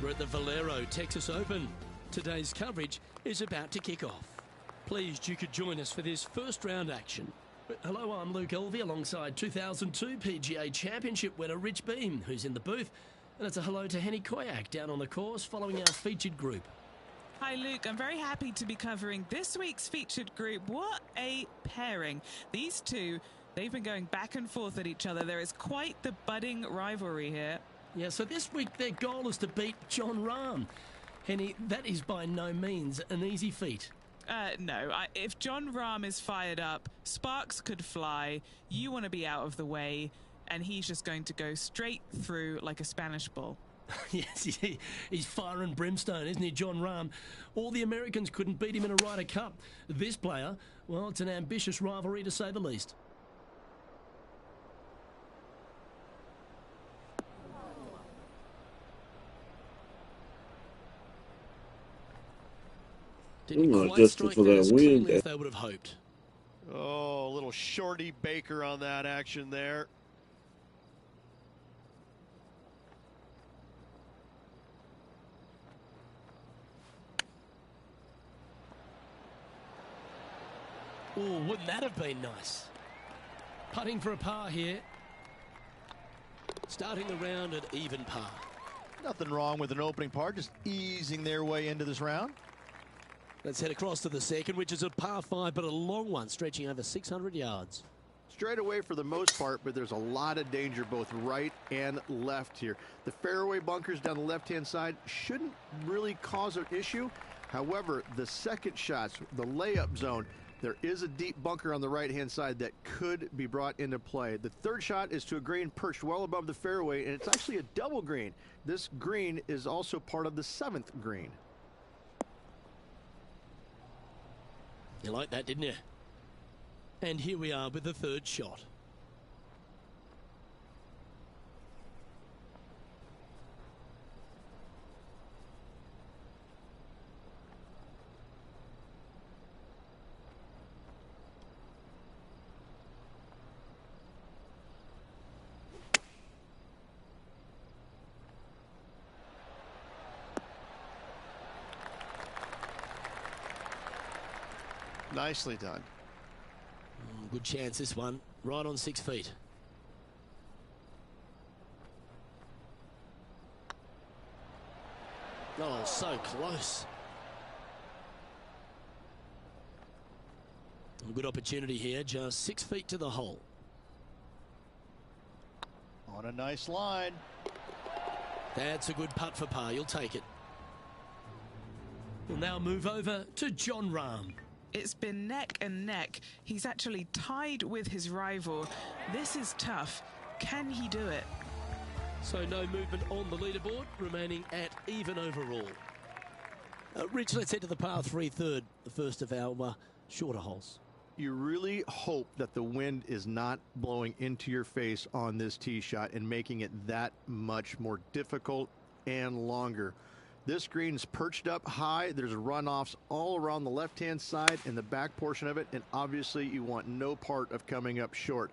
We're at the Valero Texas Open. Today's coverage is about to kick off. Pleased you could join us for this first round action. Hello, I'm Luke Elvey alongside 2002 PGA Championship winner Rich Beam, who's in the booth. And it's a hello to Henny Koyak down on the course following our featured group. Hi Luke, I'm very happy to be covering this week's featured group. What a pairing. These two, they've been going back and forth at each other. There is quite the budding rivalry here. Yeah, so this week their goal is to beat Jon Rahm. Henny, that is by no means an easy feat. No, if Jon Rahm is fired up, sparks could fly, you want to be out of the way, and he's just going to go straight through like a Spanish bull. Yes, he's fire and brimstone, isn't he, Jon Rahm? All the Americans couldn't beat him in a Ryder Cup. This player, well, it's an ambitious rivalry to say the least. Didn't quite strike that as cleanly as they would have hoped. Oh, a little shorty Baker on that action there. Oh, wouldn't that have been nice? Putting for a par here. Starting the round at even par. Nothing wrong with an opening par, just easing their way into this round. Let's head across to the second, which is a par 5, but a long one, stretching over 600 yards. Straight away for the most part, but there's a lot of danger both right and left here. The fairway bunkers down the left-hand side shouldn't really cause an issue. However, the second shots, the layup zone, there is a deep bunker on the right-hand side that could be brought into play. The third shot is to a green perched well above the fairway, and it's actually a double green. This green is also part of the 7th green. You like that, didn't you? And here we are with the third shot. Nicely done. Good chance this one, right on 6 feet. Oh, so close. A good opportunity here, just 6 feet to the hole. On a nice line. That's a good putt for par, you'll take it. We'll now move over to Jon Rahm. It's been neck and neck. He's actually tied with his rival. This is tough. Can he do it? So no movement on the leaderboard, remaining at even overall. Rich, let's head to the par 3 third, the first of our shorter holes. You really hope that the wind is not blowing into your face on this tee shot and making it that much more difficult and longer. This green's perched up high. There's runoffs all around the left-hand side and the back portion of it, and obviously you want no part of coming up short.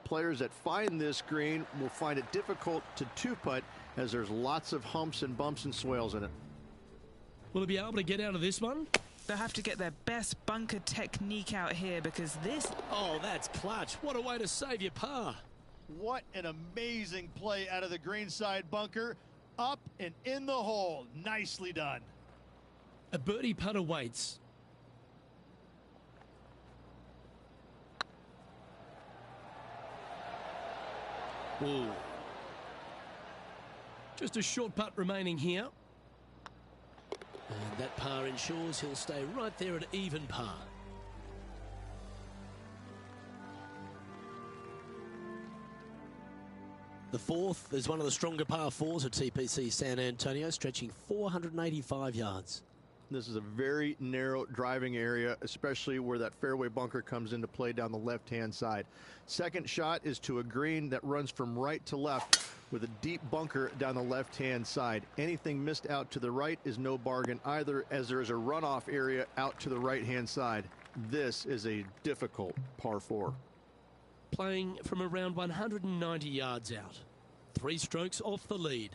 Players that find this green will find it difficult to two-putt as there's lots of humps and bumps and swales in it. Will he be able to get out of this one? They'll have to get their best bunker technique out here because this... Oh, that's clutch. What a way to save your par. What an amazing play out of the greenside bunker. Up and in the hole. Nicely done. A birdie putt awaits. Ooh. Just a short putt remaining here. And that par ensures he'll stay right there at even par. The fourth is one of the stronger par 4s at TPC San Antonio, stretching 485 yards. This is a very narrow driving area, especially where that fairway bunker comes into play down the left-hand side. Second shot is to a green that runs from right to left with a deep bunker down the left-hand side. Anything missed out to the right is no bargain either, as there is a runoff area out to the right-hand side. This is a difficult par 4. Playing from around 190 yards out. 3 strokes off the lead.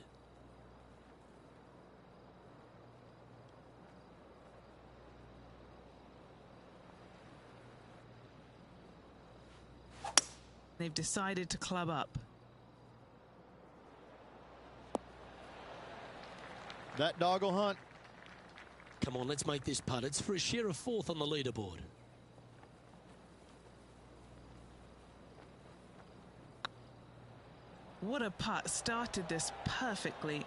They've decided to club up. That dog will hunt. Come on, let's make this putt. It's for a share of 4th on the leaderboard. What a putt. Started this perfectly.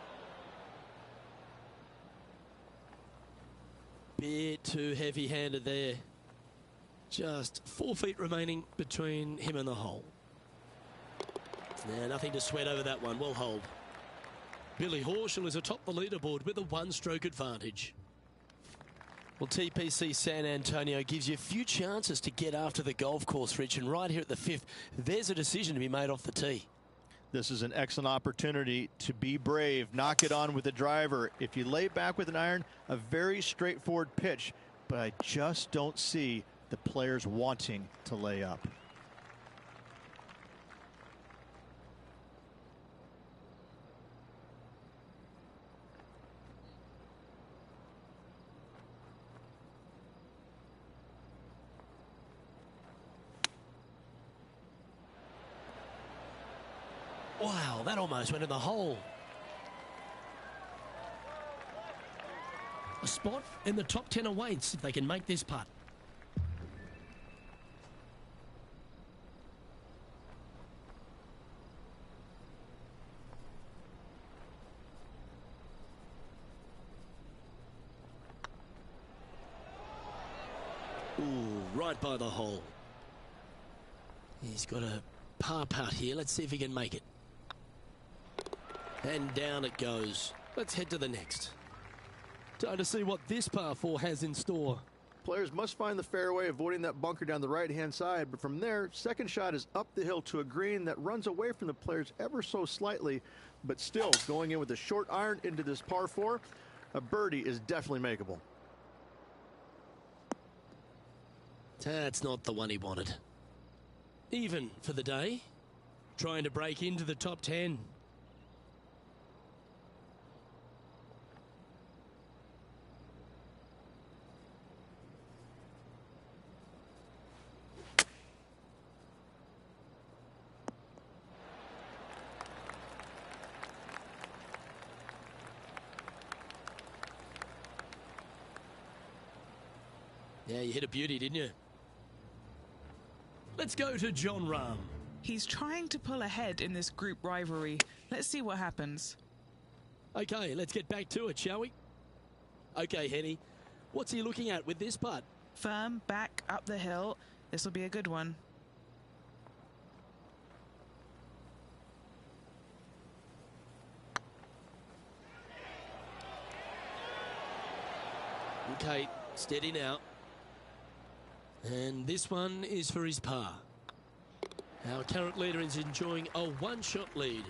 Bit too heavy-handed there. Just 4 feet remaining between him and the hole. Now, nothing to sweat over that one. Well holed. Billy Horschel is atop the leaderboard with a 1-stroke advantage. Well, TPC San Antonio gives you a few chances to get after the golf course, Rich, and right here at the 5th, there's a decision to be made off the tee. This is an excellent opportunity to be brave. Knock it on with the driver. If you lay back with an iron, a very straightforward pitch, but I just don't see the players wanting to lay up. Wow, that almost went in the hole. A spot in the top 10 awaits if they can make this putt. Ooh, right by the hole. He's got a par putt here. Let's see if he can make it. And down it goes. Let's head to the next. Time to see what this par 4 has in store. Players must find the fairway, avoiding that bunker down the right-hand side. But from there, second shot is up the hill to a green that runs away from the players ever so slightly, but still going in with a short iron into this par 4. A birdie is definitely makeable. That's not the one he wanted. Even for the day. Trying to break into the top 10. Yeah, you hit a beauty, didn't you? Let's go to John Rahm. He's trying to pull ahead in this group rivalry. Let's see what happens. Okay, let's get back to it, shall we? Okay, Henny, what's he looking at with this putt? Firm, back, up the hill. This will be a good one. Okay, steady now. And this one is for his par. Our current leader is enjoying a 1-shot lead.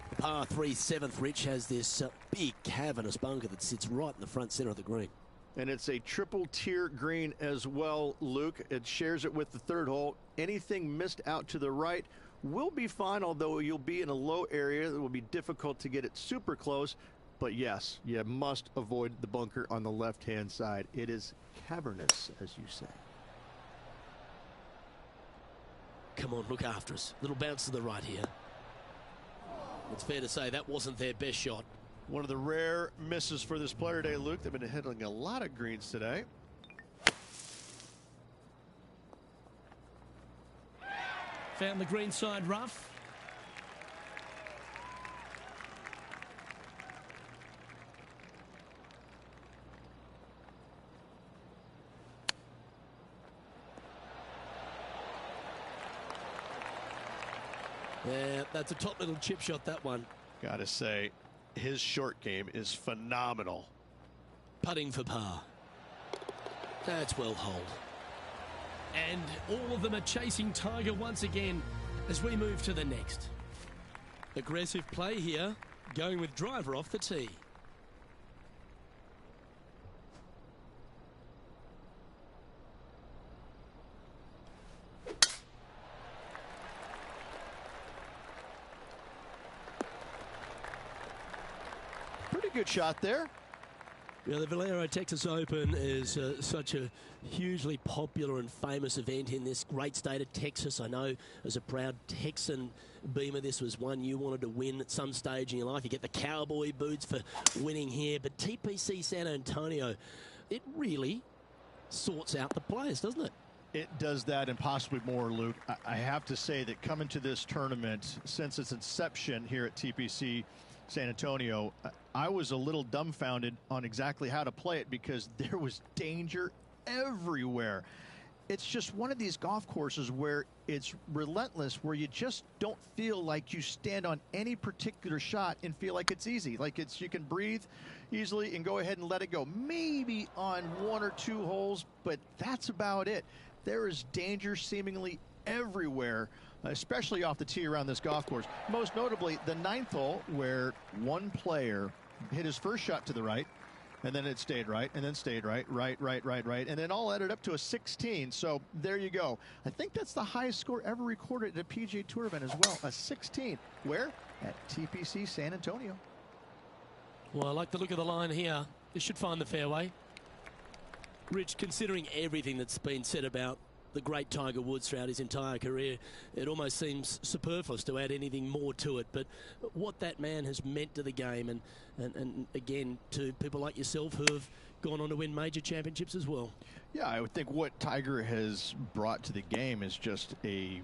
The par 3 7th, Rich, has this big cavernous bunker that sits right in the front center of the green. And it's a triple tier green as well, Luke. It shares it with the 3rd hole. Anything missed out to the right will be fine, although you'll be in a low area that will be difficult to get it super close. But yes, you must avoid the bunker on the left-hand side. It is cavernous, as you say. Come on, look after us. Little bounce to the right here. It's fair to say that wasn't their best shot. One of the rare misses for this player today, Luke. They've been hitting a lot of greens today. Found the green side rough. Yeah, that's a top little chip shot, that one. Gotta say, his short game is phenomenal. Putting for par. That's well holed. And all of them are chasing Tiger once again as we move to the next. Aggressive play here, going with driver off the tee. Pretty good shot there. Yeah, the Valero Texas Open is such a hugely popular and famous event in this great state of Texas. I know as a proud Texan, Beamer, this was one you wanted to win at some stage in your life. You get the cowboy boots for winning here. But TPC San Antonio, it really sorts out the players, doesn't it? It does that and possibly more, Luke. I have to say that coming to this tournament, since its inception here at TPC San Antonio, I was a little dumbfounded on exactly how to play it because there was danger everywhere. It's just one of these golf courses where it's relentless, where you just don't feel like you stand on any particular shot and feel like it's easy. Like you can breathe easily and go ahead and let it go. Maybe on one or two holes, but that's about it. There is danger seemingly everywhere, especially off the tee around this golf course. Most notably, the 9th hole, where one player hit his first shot to the right, and then it stayed right, and then stayed right, and then all added up to a 16. So there you go. I think that's the highest score ever recorded at a PGA Tour event as well, a 16. Where? At TPC San Antonio. Well, I like the look of the line here. This should find the fairway. Rich, considering everything that's been said about the great Tiger Woods throughout his entire career, it almost seems superfluous to add anything more to it. But what that man has meant to the game and again, to people like yourself who have gone on to win major championships as well. Yeah, I would think what Tiger has brought to the game is just he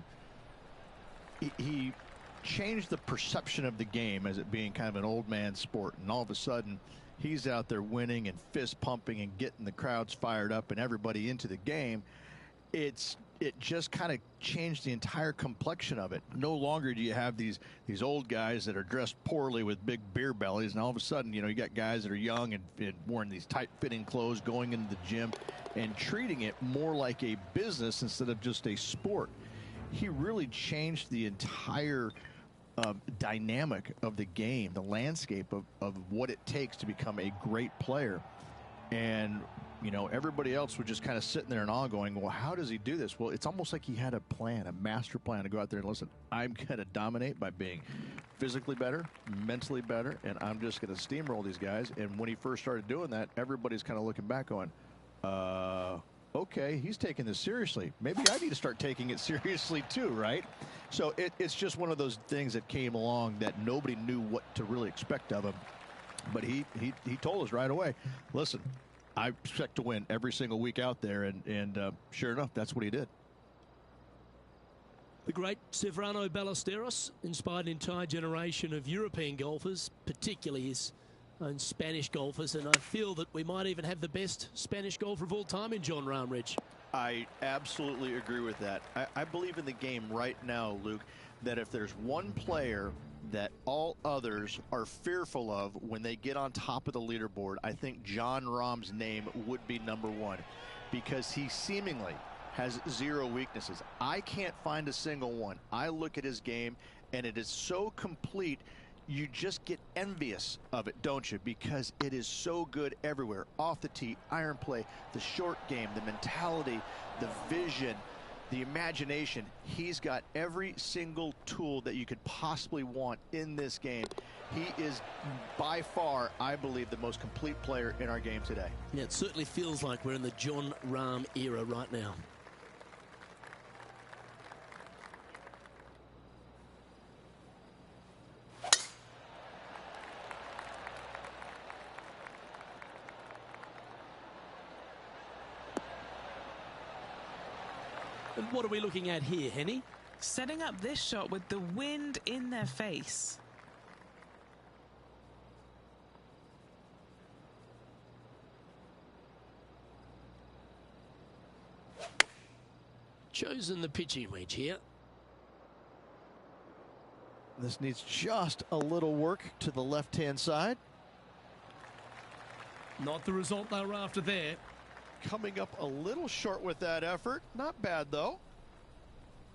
changed the perception of the game as it being kind of an old man sport. And all of a sudden, he's out there winning and fist pumping and getting the crowds fired up and everybody into the game. It just kind of changed the entire complexion of it. No longer do you have these old guys that are dressed poorly with big beer bellies, and all of a sudden, you got guys that are young and wearing these tight-fitting clothes, going into the gym and treating it more like a business instead of just a sport. He really changed the entire dynamic of the game, the landscape of what it takes to become a great player. And everybody else was just kind of sitting there and all going, well, how does he do this? Well, it's almost like he had a plan, a master plan to go out there and listen, I'm going to dominate by being physically better, mentally better, and I'm just going to steamroll these guys. And when he first started doing that, everybody's kind of looking back going, okay, he's taking this seriously. Maybe I need to start taking it seriously too, right? So it's just one of those things that came along that nobody knew what to really expect of him. But he told us right away, listen, I expect to win every single week out there, and sure enough, that's what he did. The great Severano Ballesteros inspired an entire generation of European golfers, particularly his own Spanish golfers, and I feel that we might even have the best Spanish golfer of all time in Jon Rahm, Rich. I absolutely agree with that. I believe in the game right now, Luke, that if there's one player that all others are fearful of when they get on top of the leaderboard, I think Jon Rahm's name would be number one, because he seemingly has zero weaknesses. I can't find a single one. I look at his game, and it is so complete, you just get envious of it, don't you? Because it is so good everywhere. Off the tee, iron play, the short game, the mentality, the vision, the imagination. He's got every single tool that you could possibly want in this game. He is by far, I believe, the most complete player in our game today. Yeah, it certainly feels like we're in the Jon Rahm era right now. And what are we looking at here, Henny? Setting up this shot with the wind in their face. Chosen the pitching wedge here. This needs just a little work to the left-hand side. Not the result they were after there. Coming up a little short with that effort. Not bad, though.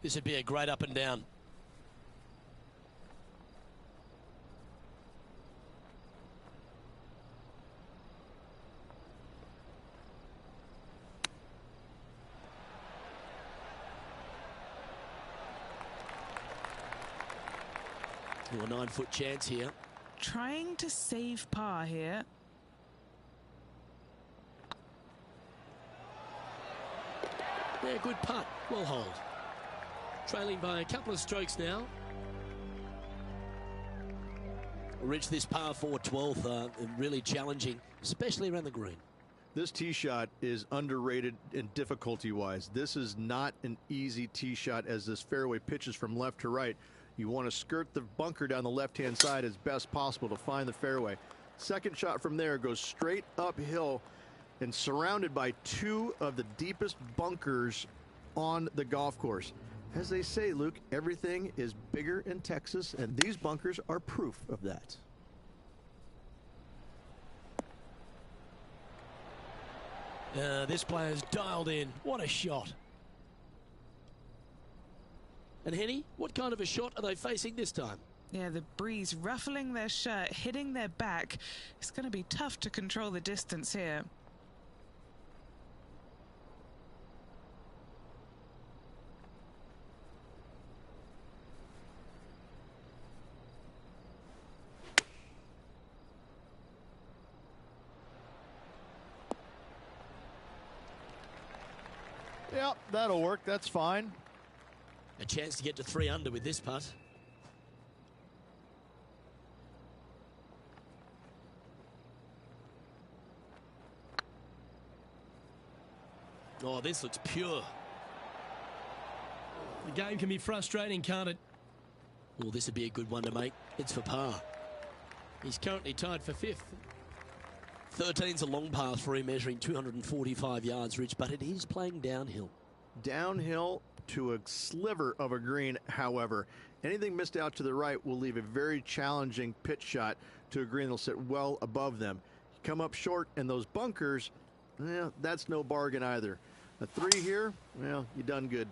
This would be a great up and down. A 9-foot chance here. Trying to save par here. Yeah, good putt. Well hold. Trailing by a couple of strokes now. Rich, this par 4 12th, really challenging, especially around the green. This tee shot is underrated in difficulty-wise. This is not an easy tee shot as this fairway pitches from left to right. You want to skirt the bunker down the left-hand side as best possible to find the fairway. Second shot from there goes straight uphill and surrounded by two of the deepest bunkers on the golf course. As they say, Luke, everything is bigger in Texas, and these bunkers are proof of that. This player's dialed in. What a shot. And Henny, what kind of a shot are they facing this time? Yeah, the breeze ruffling their shirt, hitting their back. It's going to be tough to control the distance here. Yep, that'll work. That's fine. A chance to get to 3 under with this putt. Oh, this looks pure. The game can be frustrating, can't it? Well, this would be a good one to make. It's for par. He's currently tied for 5th. 13's a long par 3, measuring 245 yards, Rich, but it is playing downhill. Downhill to a sliver of a green, however. Anything missed out to the right will leave a very challenging pitch shot to a green that'll sit well above them. You come up short, and those bunkers, well, that's no bargain either. A 3 here, well, you done good.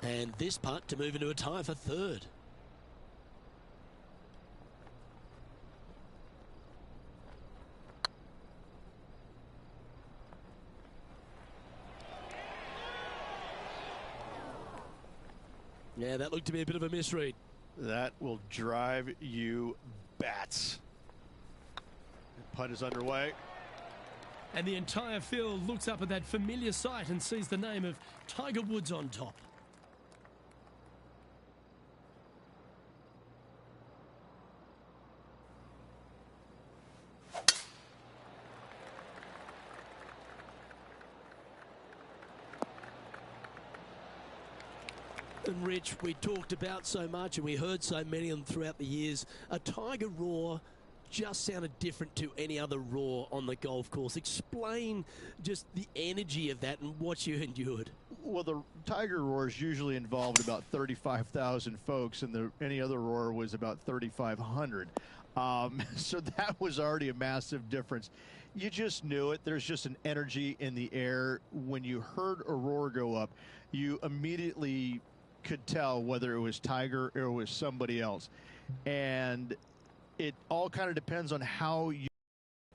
And this putt to move into a tie for 3rd. Yeah, that looked to be a bit of a misread. That will drive you bats. The putt is underway. And the entire field looks up at that familiar sight and sees the name of Tiger Woods on top. And Rich, we talked about so much and we heard so many of them throughout the years. A Tiger roar just sounded different to any other roar on the golf course. Explain just the energy of that and what you endured. Well, the Tiger roars usually involved about 35,000 folks, and any other roar was about 3,500. So that was already a massive difference. You just knew it. There's just an energy in the air. When you heard a roar go up, you immediately could tell whether it was Tiger or it was somebody else. And it all kind of depends on how you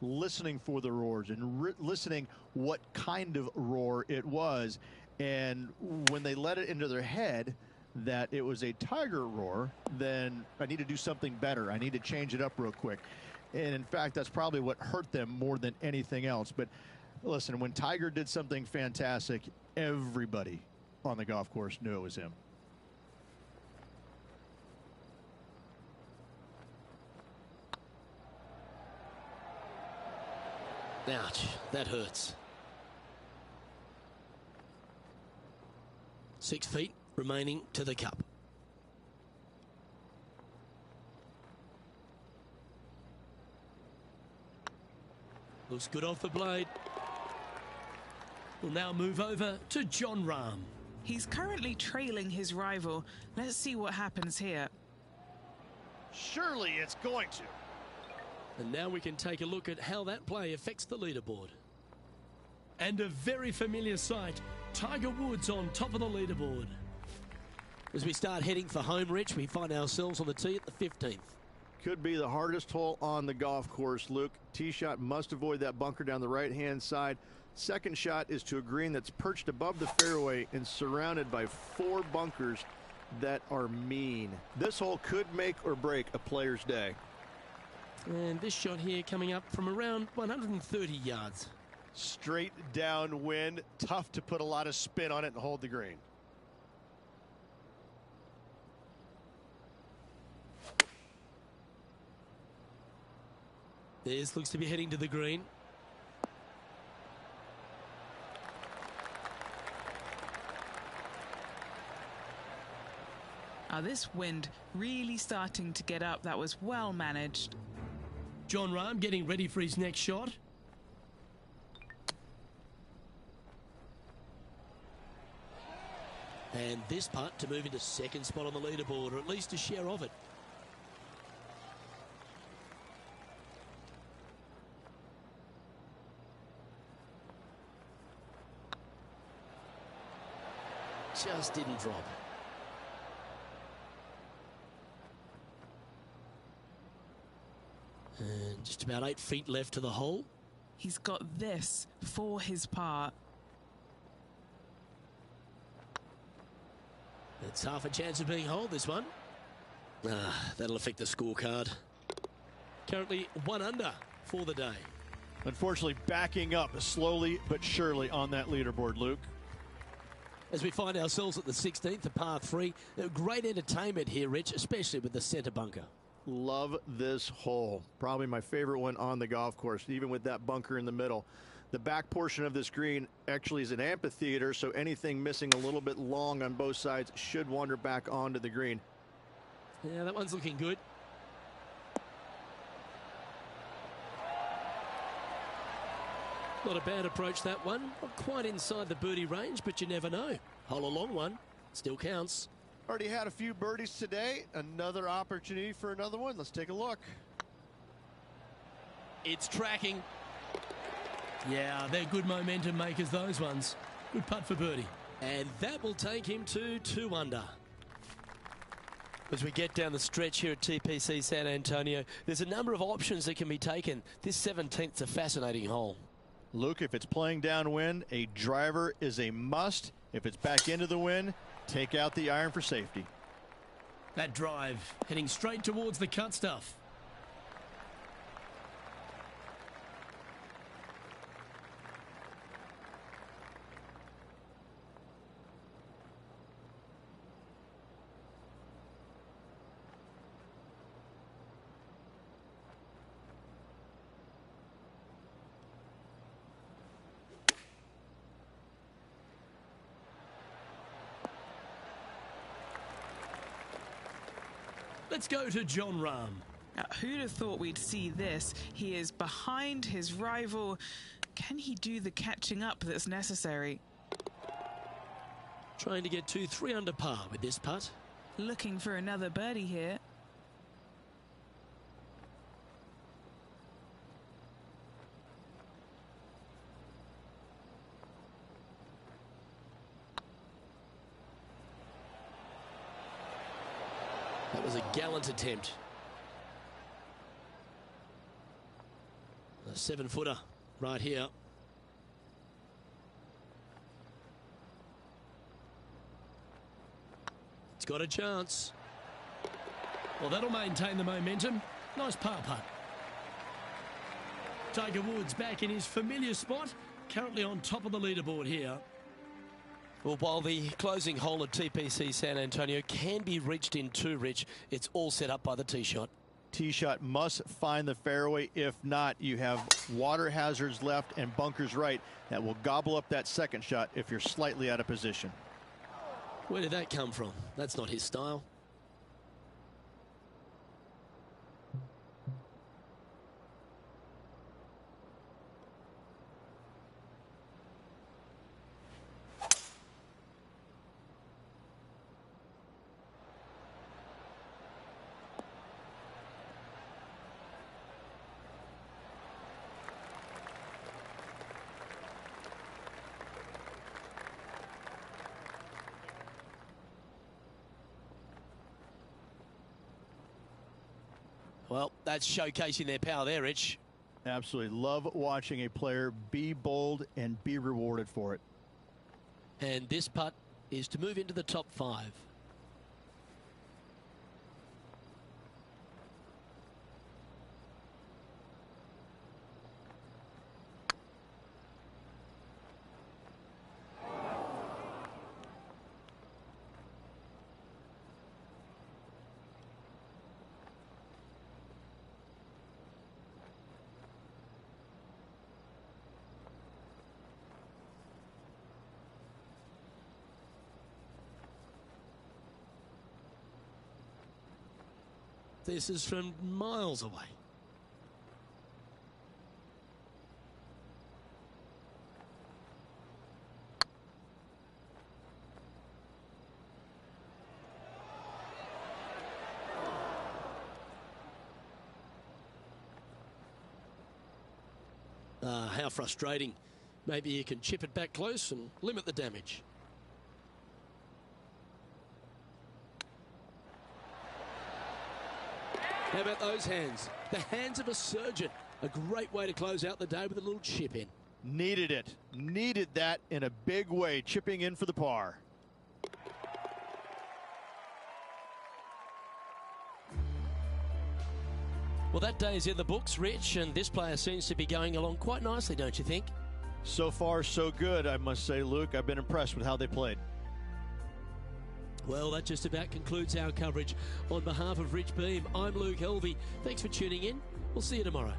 listening for the roars and listening what kind of roar it was. And when they let it into their head that it was a Tiger roar, then I need to do something better. I need to change it up real quick. And in fact, that's probably what hurt them more than anything else. But listen, when Tiger did something fantastic, everybody on the golf course knew it was him. Ouch, that hurts. 6 feet remaining to the cup. Looks good off the blade. We'll now move over to Jon Rahm. He's currently trailing his rival. Let's see what happens here. Surely it's going to. And now we can take a look at how that play affects the leaderboard. And a very familiar sight, Tiger Woods on top of the leaderboard. As we start heading for home, Rich, we find ourselves on the tee at the 15th. Could be the hardest hole on the golf course, Luke. Tee shot must avoid that bunker down the right-hand side. Second shot is to a green that's perched above the fairway and surrounded by 4 bunkers that are mean. This hole could make or break a player's day. And this shot here coming up from around 130 yards. Straight downwind, tough to put a lot of spin on it and hold the green. This looks to be heading to the green. This wind really starting to get up. That was well managed. Jon Rahm getting ready for his next shot. And this putt to move into second spot on the leaderboard, or at least a share of it. Just didn't drop. And just about 8 feet left to the hole. He's got this for his par. It's half a chance of being holed, this one. That'll affect the scorecard. Currently 1 under for the day. Unfortunately, backing up slowly but surely on that leaderboard, Luke. As we find ourselves at the 16th, the par 3. Great entertainment here, Rich, especially with the centre bunker. Love this hole. Probably my favorite one on the golf course, even with that bunker in the middle. The back portion of this green actually is an amphitheater, so anything missing a little bit long on both sides should wander back onto the green. Yeah, that one's looking good. Not a bad approach, that one. Not quite inside the birdie range, but you never know. Hole a long one. Still counts. Already had a few birdies today. Another opportunity for another one. Let's take a look. It's tracking. Yeah, they're good momentum makers, those ones. Good putt for birdie. And that will take him to 2 under. As we get down the stretch here at TPC San Antonio, there's a number of options that can be taken. This 17th's a fascinating hole. Luke, if it's playing downwind, a driver is a must. If it's back into the wind, take out the iron for safety. That drive heading straight towards the cut stuff. Let's go to Jon Rahm. Who'd have thought we'd see this? He is behind his rival. Can he do the catching up that's necessary? Trying to get to 3 under par with this putt. Looking for another birdie here. That was a gallant attempt. A 7-footer right here. It's got a chance. Well, that'll maintain the momentum. Nice par putt. Tiger Woods back in his familiar spot, currently on top of the leaderboard here. Well, while the closing hole at TPC San Antonio can be reached in 2, Rich, it's all set up by the tee shot. Tee shot must find the fairway. If not, you have water hazards left and bunkers right that will gobble up that second shot if you're slightly out of position. Where did that come from? That's not his style. Well, that's showcasing their power there, Rich. Absolutely. Love watching a player be bold and be rewarded for it. And this putt is to move into the top 5. This is from miles away. How frustrating. Maybe you can chip it back close and limit the damage. How about those hands? The hands of a surgeon. A great way to close out the day with a little chip in. Needed it. Needed that in a big way, chipping in for the par. Well, that day is in the books, Rich, and this player seems to be going along quite nicely, don't you think? So far, so good, I must say, Luke. I've been impressed with how they played. Well, that just about concludes our coverage. On behalf of Rich Beam, I'm Luke Helvey. Thanks for tuning in. We'll see you tomorrow.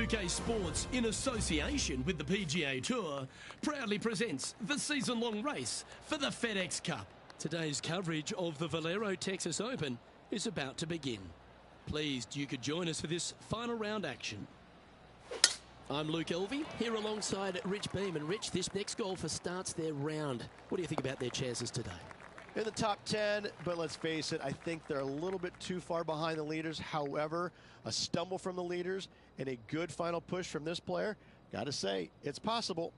UK Sports, in association with the PGA Tour, proudly presents the season-long race for the FedEx Cup. Today's coverage of the Valero Texas Open is about to begin. Pleased you could join us for this final round action. I'm Luke Helvey, here alongside Rich Beam. And Rich, this next golfer starts their round. What do you think about their chances today? In the top 10, but let's face it, I think they're a little bit too far behind the leaders. However, a stumble from the leaders and a good final push from this player, gotta say, it's possible.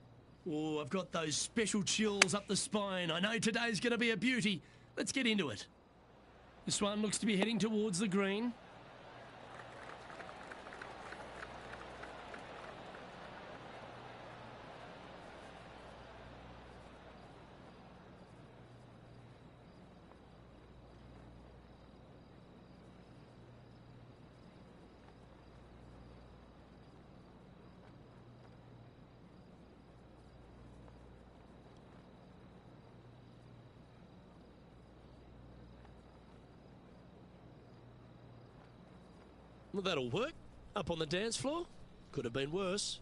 Oh, I've got those special chills up the spine. I know today's going to be a beauty. Let's get into it. This one looks to be heading towards the green. Well, that'll work. Up on the dance floor. Could have been worse.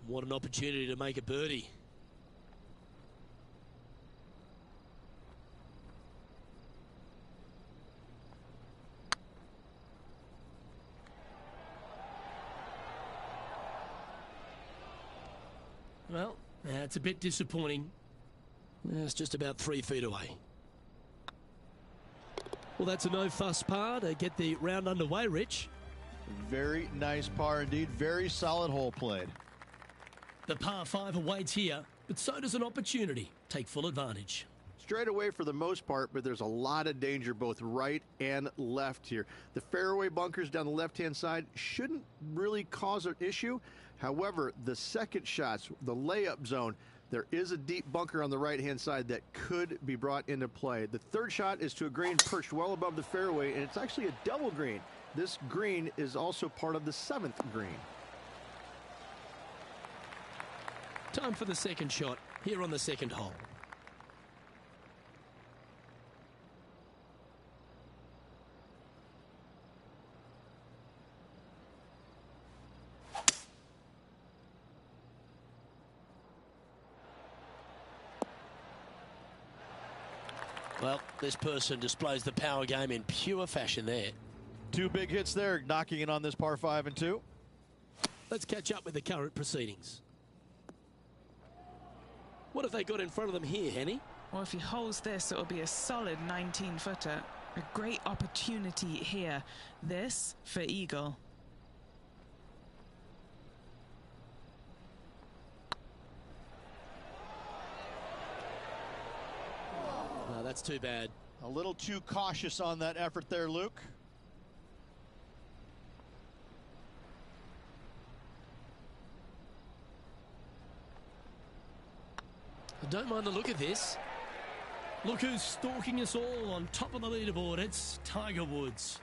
What an opportunity to make a birdie. Well, that's a bit disappointing. It's just about 3 feet away. Well, that's a no-fuss par to get the round underway, Rich. Very nice par indeed. Very solid hole played. The par 5 awaits here, but so does an opportunity. Take full advantage. Straight away for the most part, but there's a lot of danger both right and left here. The fairway bunkers down the left-hand side shouldn't really cause an issue. However, the second shots, the layup zone, there is a deep bunker on the right-hand side that could be brought into play. The third shot is to a green perched well above the fairway, and it's actually a double green. This green is also part of the 7th green. Time for the second shot here on the second hole. Well, this person displays the power game in pure fashion there. 2 big hits there, knocking it on this par 5 and 2. Let's catch up with the current proceedings. What have they got in front of them here, Henny? Well, if he holds this, it'll be a solid 19-footer. A great opportunity here. This for eagle. No, that's too bad. A little too cautious on that effort there, Luke. don't mind the look of this. Look who's stalking us all on top of the leaderboard. It's Tiger Woods.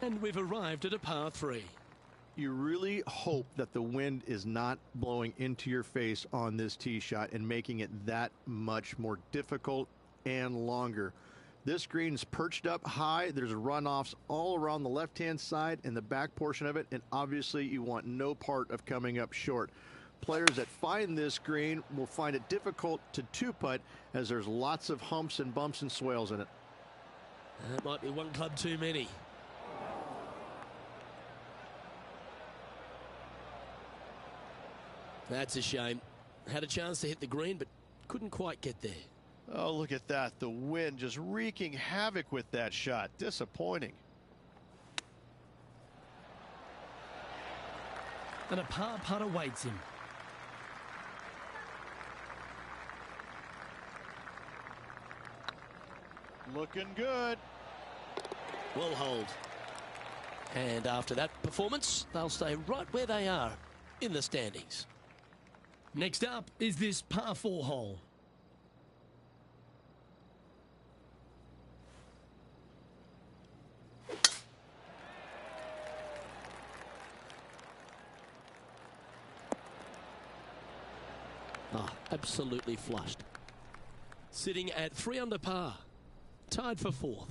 And we've arrived at a par 3. You really hope that the wind is not blowing into your face on this tee shot and making it that much more difficult and longer. This green's perched up high. There's runoffs all around the left-hand side and the back portion of it, and obviously you want no part of coming up short. Players that find this green will find it difficult to two-putt as there's lots of humps and bumps and swales in it. That might be one club too many. That's a shame. Had a chance to hit the green, but couldn't quite get there. Oh, look at that. The wind just wreaking havoc with that shot. Disappointing. And a par putt awaits him. Looking good. Will hold. And after that performance, they'll stay right where they are in the standings. Next up is this par 4 hole. Absolutely flushed. Sitting at 3 under par. Tied for 4th.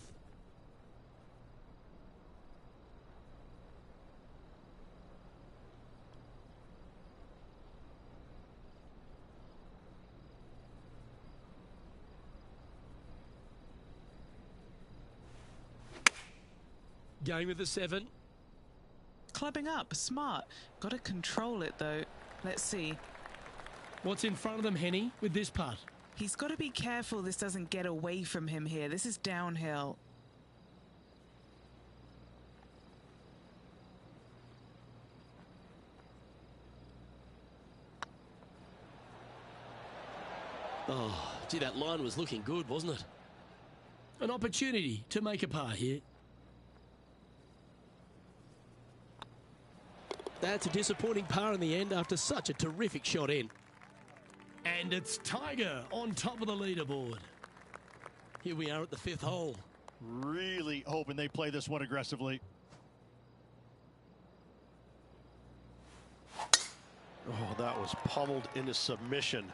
Game of the 7. Clubbing up, smart. Got to control it though. Let's see. What's in front of them, Henny, with this putt? He's got to be careful this doesn't get away from him here. This is downhill. Oh, gee, that line was looking good, wasn't it? An opportunity to make a par here. That's a disappointing par in the end after such a terrific shot in. And it's Tiger on top of the leaderboard. Here we are at the 5th hole. Really hoping they play this one aggressively. Oh, that was pummeled into submission.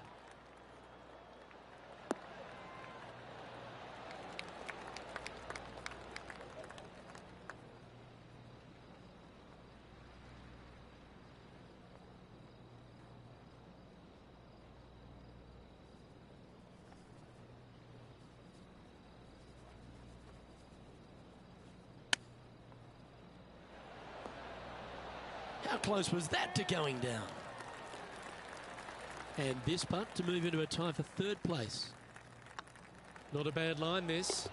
How close was that to going down? And this putt to move into a tie for 3rd place. Not a bad line, this.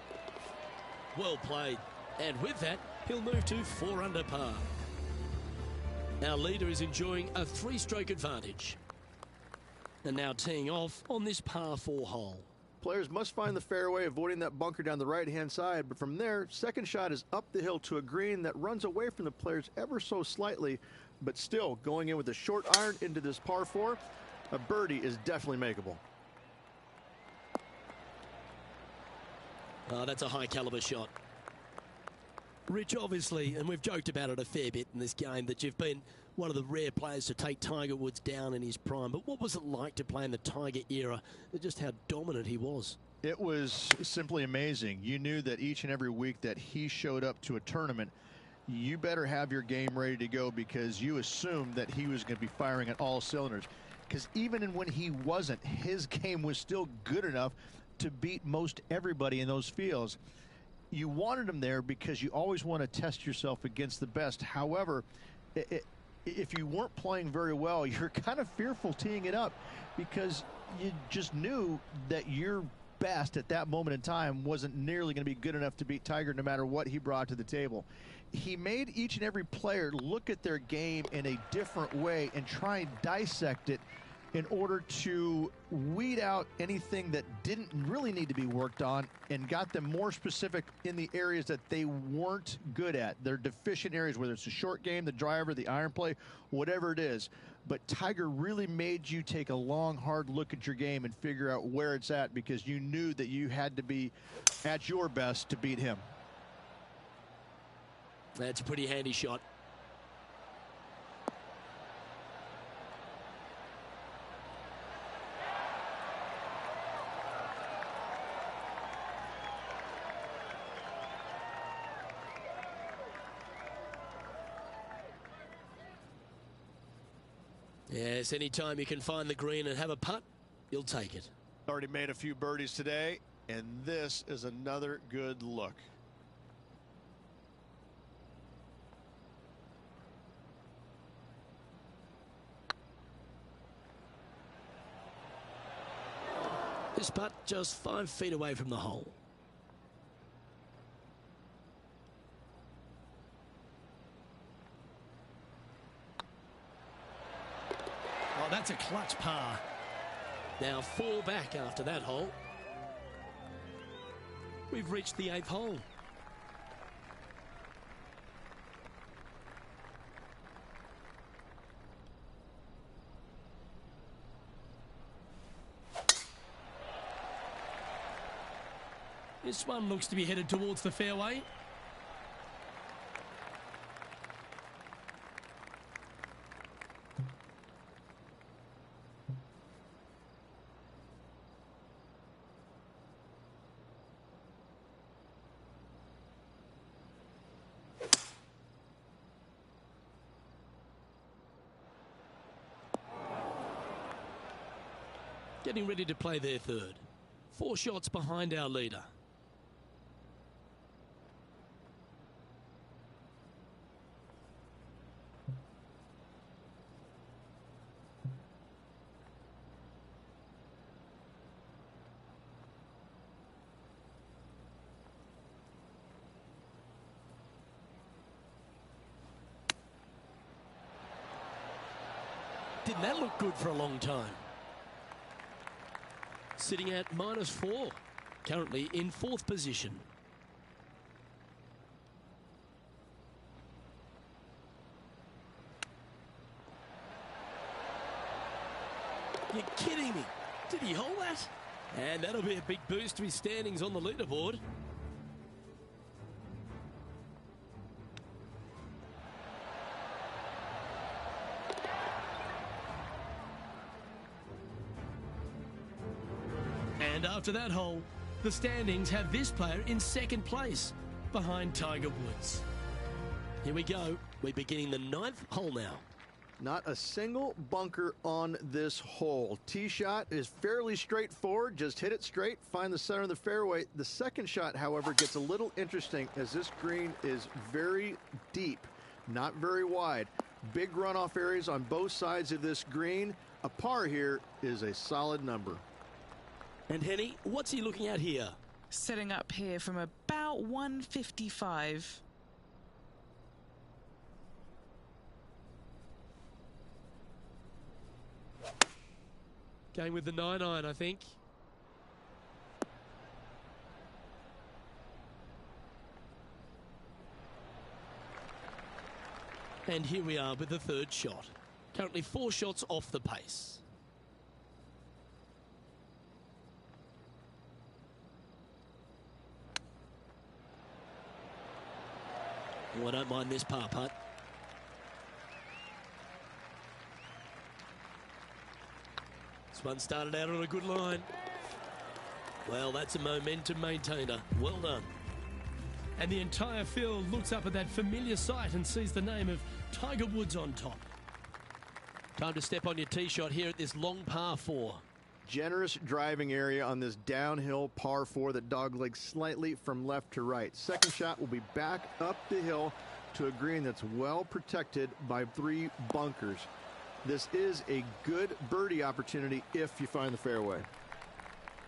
Well played. And with that, he'll move to 4 under par. Our leader is enjoying a 3-stroke advantage. And now teeing off on this par 4 hole. Players must find the fairway, avoiding that bunker down the right-hand side, but from there, second shot is up the hill to a green that runs away from the players ever so slightly, but still going in with a short iron into this par 4. A birdie is definitely makeable. Oh, that's a high caliber shot. Rich, obviously, and we've joked about it a fair bit in this game, that you've been one of the rare players to take Tiger Woods down in his prime. But what was it like to play in the Tiger era? Just how dominant he was. It was simply amazing. You knew that each and every week that he showed up to a tournament, you better have your game ready to go, because you assumed that he was going to be firing at all cylinders. Because even when he wasn't, his game was still good enough to beat most everybody in those fields. You wanted him there because you always want to test yourself against the best. However, if you weren't playing very well, you're kind of fearful teeing it up, because you just knew that your best at that moment in time wasn't nearly going to be good enough to beat Tiger no matter what he brought to the table. He made each and every player look at their game in a different way and try and dissect it in order to weed out anything that didn't really need to be worked on, and got them more specific in the areas that they weren't good at. Their deficient areas, whether it's the short game, the driver, the iron play, whatever it is. but Tiger really made you take a long, hard look at your game and figure out where it's at, because you knew that you had to be at your best to beat him. That's a pretty handy shot. Yes, anytime you can find the green and have a putt, you'll take it. Already made a few birdies today, and this is another good look. This putt just 5 feet away from the hole. Oh, that's a clutch par. Now 4 back after that hole. We've reached the 8th hole. This one looks to be headed towards the fairway. Getting ready to play their third. 4 shots behind our leader. Didn't that look good for a long time? Sitting at -4, currently in 4th position. You're kidding me. Did he hold that? And that'll be a big boost to his standings on the leaderboard. And after that hole, the standings have this player in 2nd place, behind Tiger Woods. Here we go. We're beginning the 9th hole now. Not a single bunker on this hole. Tee shot is fairly straightforward. Just hit it straight, find the center of the fairway. The second shot, however, gets a little interesting as this green is very deep, not very wide. Big runoff areas on both sides of this green. A par here is a solid number. And Henny, what's he looking at here? Setting up here from about 155. Going with the 9-iron, I think. And here we are with the 3rd shot. Currently 4 shots off the pace. Oh, I don't mind this par putt. This one started out on a good line. Well, that's a momentum maintainer. Well done. And the entire field looks up at that familiar sight and sees the name of Tiger Woods on top. Time to step on your tee shot here at this long par 4. Generous driving area on this downhill par 4 that doglegs slightly from left to right. Second shot will be back up the hill to a green that's well protected by 3 bunkers. This is a good birdie opportunity if you find the fairway.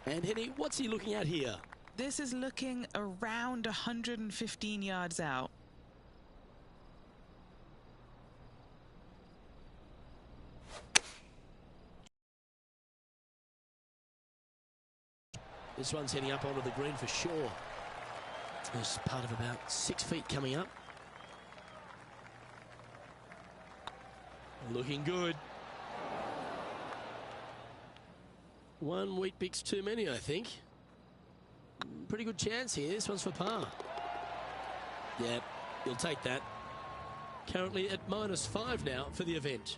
And Henny, what's he looking at here? This is looking around 115 yards out. This one's heading up onto the green for sure. There's part of about 6 feet coming up. Looking good. One wheat bix too many, I think. Pretty good chance here. This one's for par. Yeah, you'll take that. Currently at -5 now for the event.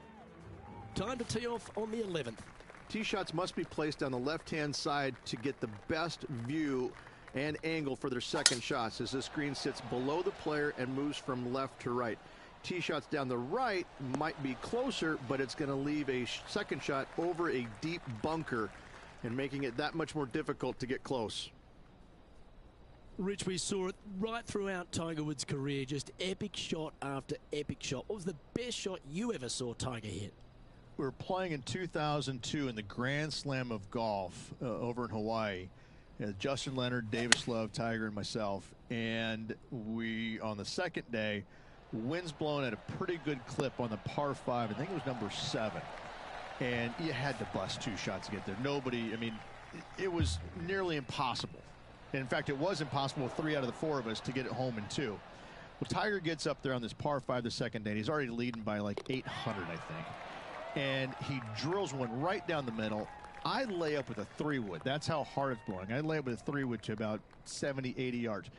Time to tee off on the 11th. Tee shots must be placed on the left-hand side to get the best view and angle for their second shots, as this green sits below the player and moves from left to right. Tee shots down the right might be closer, but it's going to leave a second shot over a deep bunker and making it that much more difficult to get close. Rich, we saw it right throughout Tiger Woods' career, just epic shot after epic shot. What was the best shot you ever saw Tiger hit? We were playing in 2002 in the Grand Slam of golf over in Hawaii. Justin Leonard, Davis Love, Tiger, and myself. And we, on the second day, wind's blowing at a pretty good clip on the par 5. I think it was number 7. And you had to bust 2 shots to get there. Nobody, I mean, it was nearly impossible. And in fact, it was impossible with 3 out of the 4 of us to get it home in 2. Well, Tiger gets up there on this par 5 the second day. And he's already leading by like 800, I think. And he drills one right down the middle. I lay up with a 3-wood. That's how hard it's blowing. I lay up with a 3-wood to about 70, 80 yards.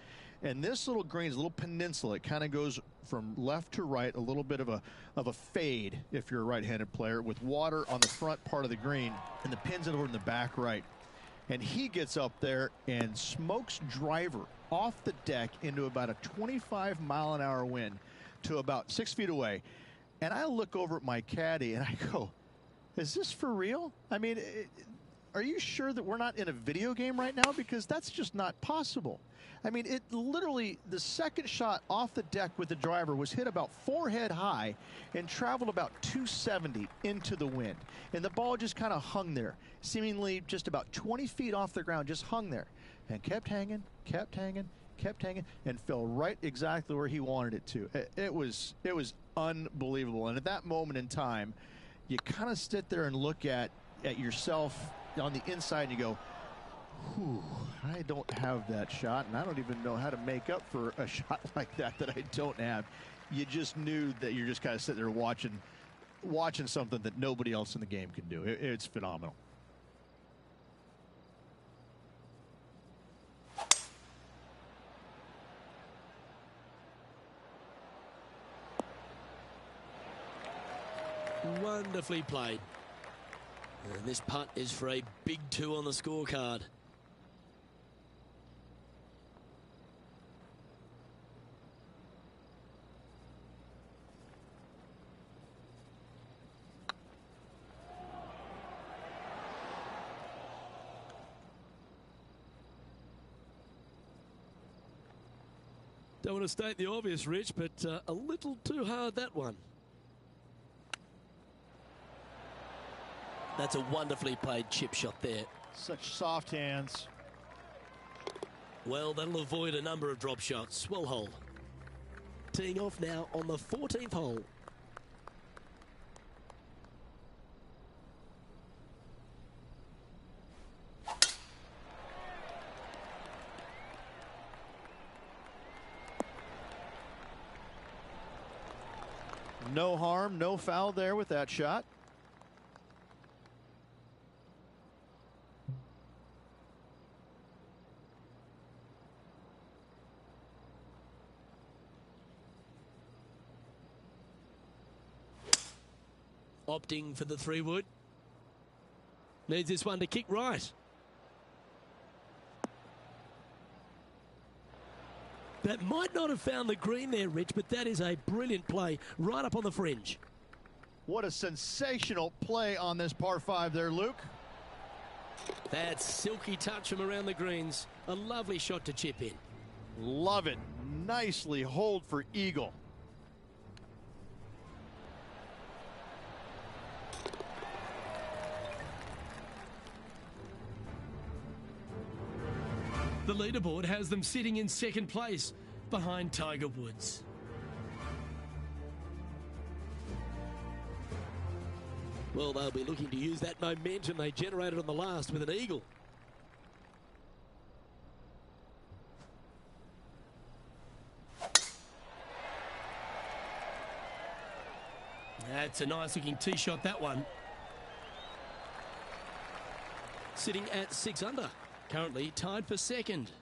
And this little green is a little peninsula. It kind of goes from left to right, a little bit of a fade if you're a right-handed player, with water on the front part of the green, and the pin's over in the back right. And he gets up there and smokes driver off the deck into about a 25-mile-an-hour wind to about 6 feet away. And I look over at my caddy and I go, is this for real? I mean, are you sure that we're not in a video game right now? Because that's just not possible. I mean, it literally, the second shot off the deck with the driver was hit about forehead high and traveled about 270 into the wind. And the ball just kind of hung there, seemingly just about 20 feet off the ground, just hung there and kept hanging, kept hanging, kept hanging, and fell right exactly where he wanted it to. It was unbelievable. And at that moment in time, you kind of sit there and look at yourself on the inside and you go, whew, I don't have that shot, and I don't even know how to make up for a shot like that I don't have. You just knew that you're just kind of sitting there watching something that nobody else in the game can do. It's phenomenal. Wonderfully played. And this putt is for a big 2 on the scorecard. Don't want to state the obvious, Rich, but a little too hard, that one. That's a wonderfully played chip shot there. Such soft hands. Well, that'll avoid a number of drop shots. Well hold. Teeing off now on the 14th hole. No harm, no foul there with that shot. Opting for the 3-wood. Needs this one to kick right. That might not have found the green there, Rich, but that is a brilliant play right up on the fringe. What a sensational play on this par 5 there, Luke. That silky touch from around the greens. A lovely shot to chip in. Love it. Nicely hold for eagle. The leaderboard has them sitting in second place behind Tiger Woods. Well, they'll be looking to use that momentum they generated on the last with an eagle. That's a nice looking tee shot, that one. sitting at 6 under, currently tied for second.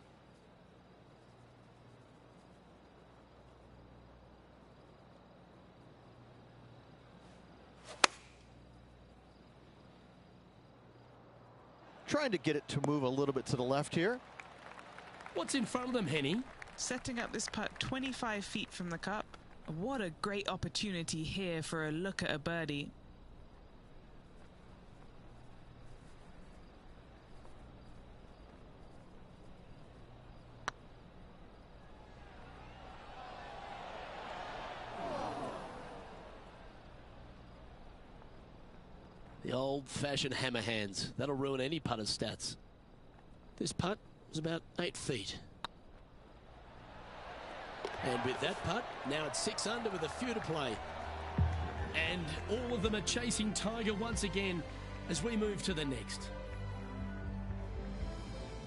Trying to get it to move a little bit to the left here. What's in front of them, Henny? Setting up this putt 25 feet from the cup. What a great opportunity here for a look at a birdie. The old-fashioned hammer hands. That'll ruin any putter's stats. This putt was about 8 feet. And with that putt, now it's 6 under with a few to play. And all of them are chasing Tiger once again as we move to the next.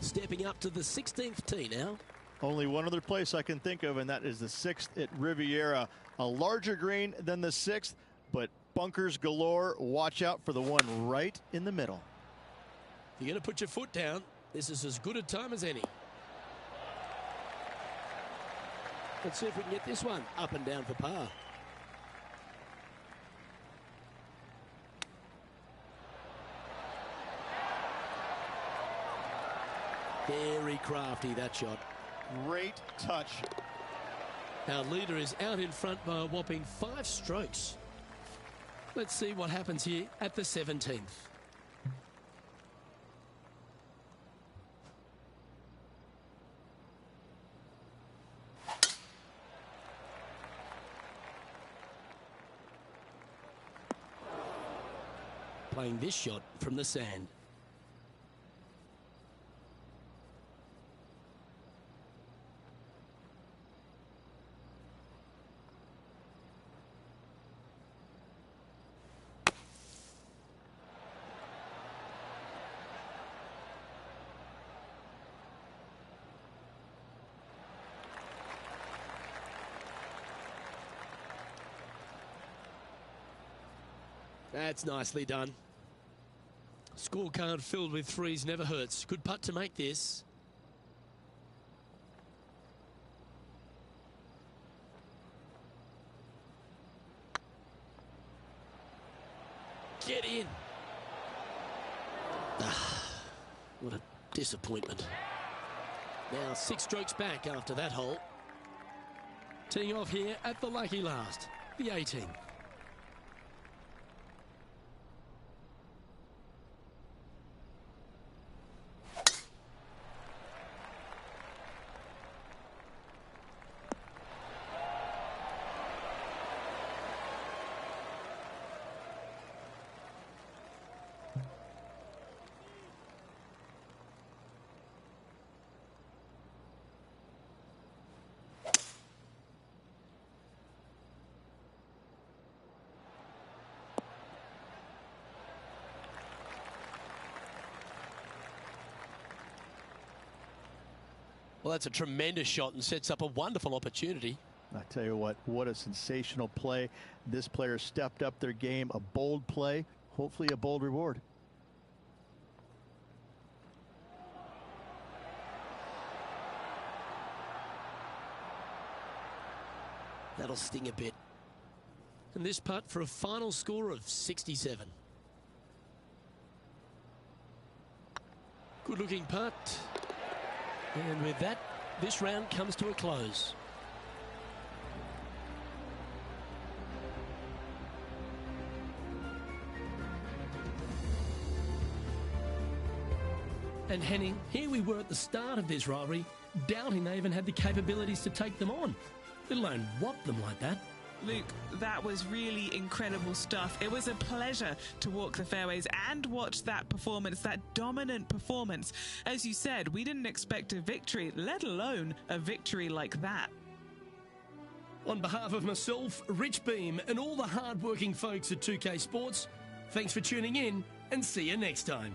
Stepping up to the 16th tee now. Only one other place I can think of, and that is the 6th at Riviera. A larger green than the 6th, but bunkers galore. Watch out for the one right in the middle. If you're going to put your foot down, this is as good a time as any. Let's see if we can get this one up and down for par. Very crafty, that shot. Great touch. Our leader is out in front by a whopping 5 strokes. Let's see what happens here at the 17th. Playing this shot from the sand. That's nicely done. Scorecard filled with threes never hurts. Good putt to make this. Get in. What a disappointment. Now 6 strokes back after that hole. Teeing off here at the lucky last, the 18th. Well, that's a tremendous shot and sets up a wonderful opportunity. I tell you what a sensational play. This player stepped up their game. A bold play, hopefully a bold reward. That'll sting a bit. And this putt for a final score of 67. Good looking putt. And with that, this round comes to a close. And Henning, here we were at the start of this rivalry, doubting they even had the capabilities to take them on, let alone whop them like that. Luke, that was really incredible stuff. It was a pleasure to walk the fairways and watch that performance, that dominant performance. As you said, we didn't expect a victory, let alone a victory like that. On behalf of myself, Rich Beam, and all the hard-working folks at 2K Sports, thanks for tuning in and see you next time.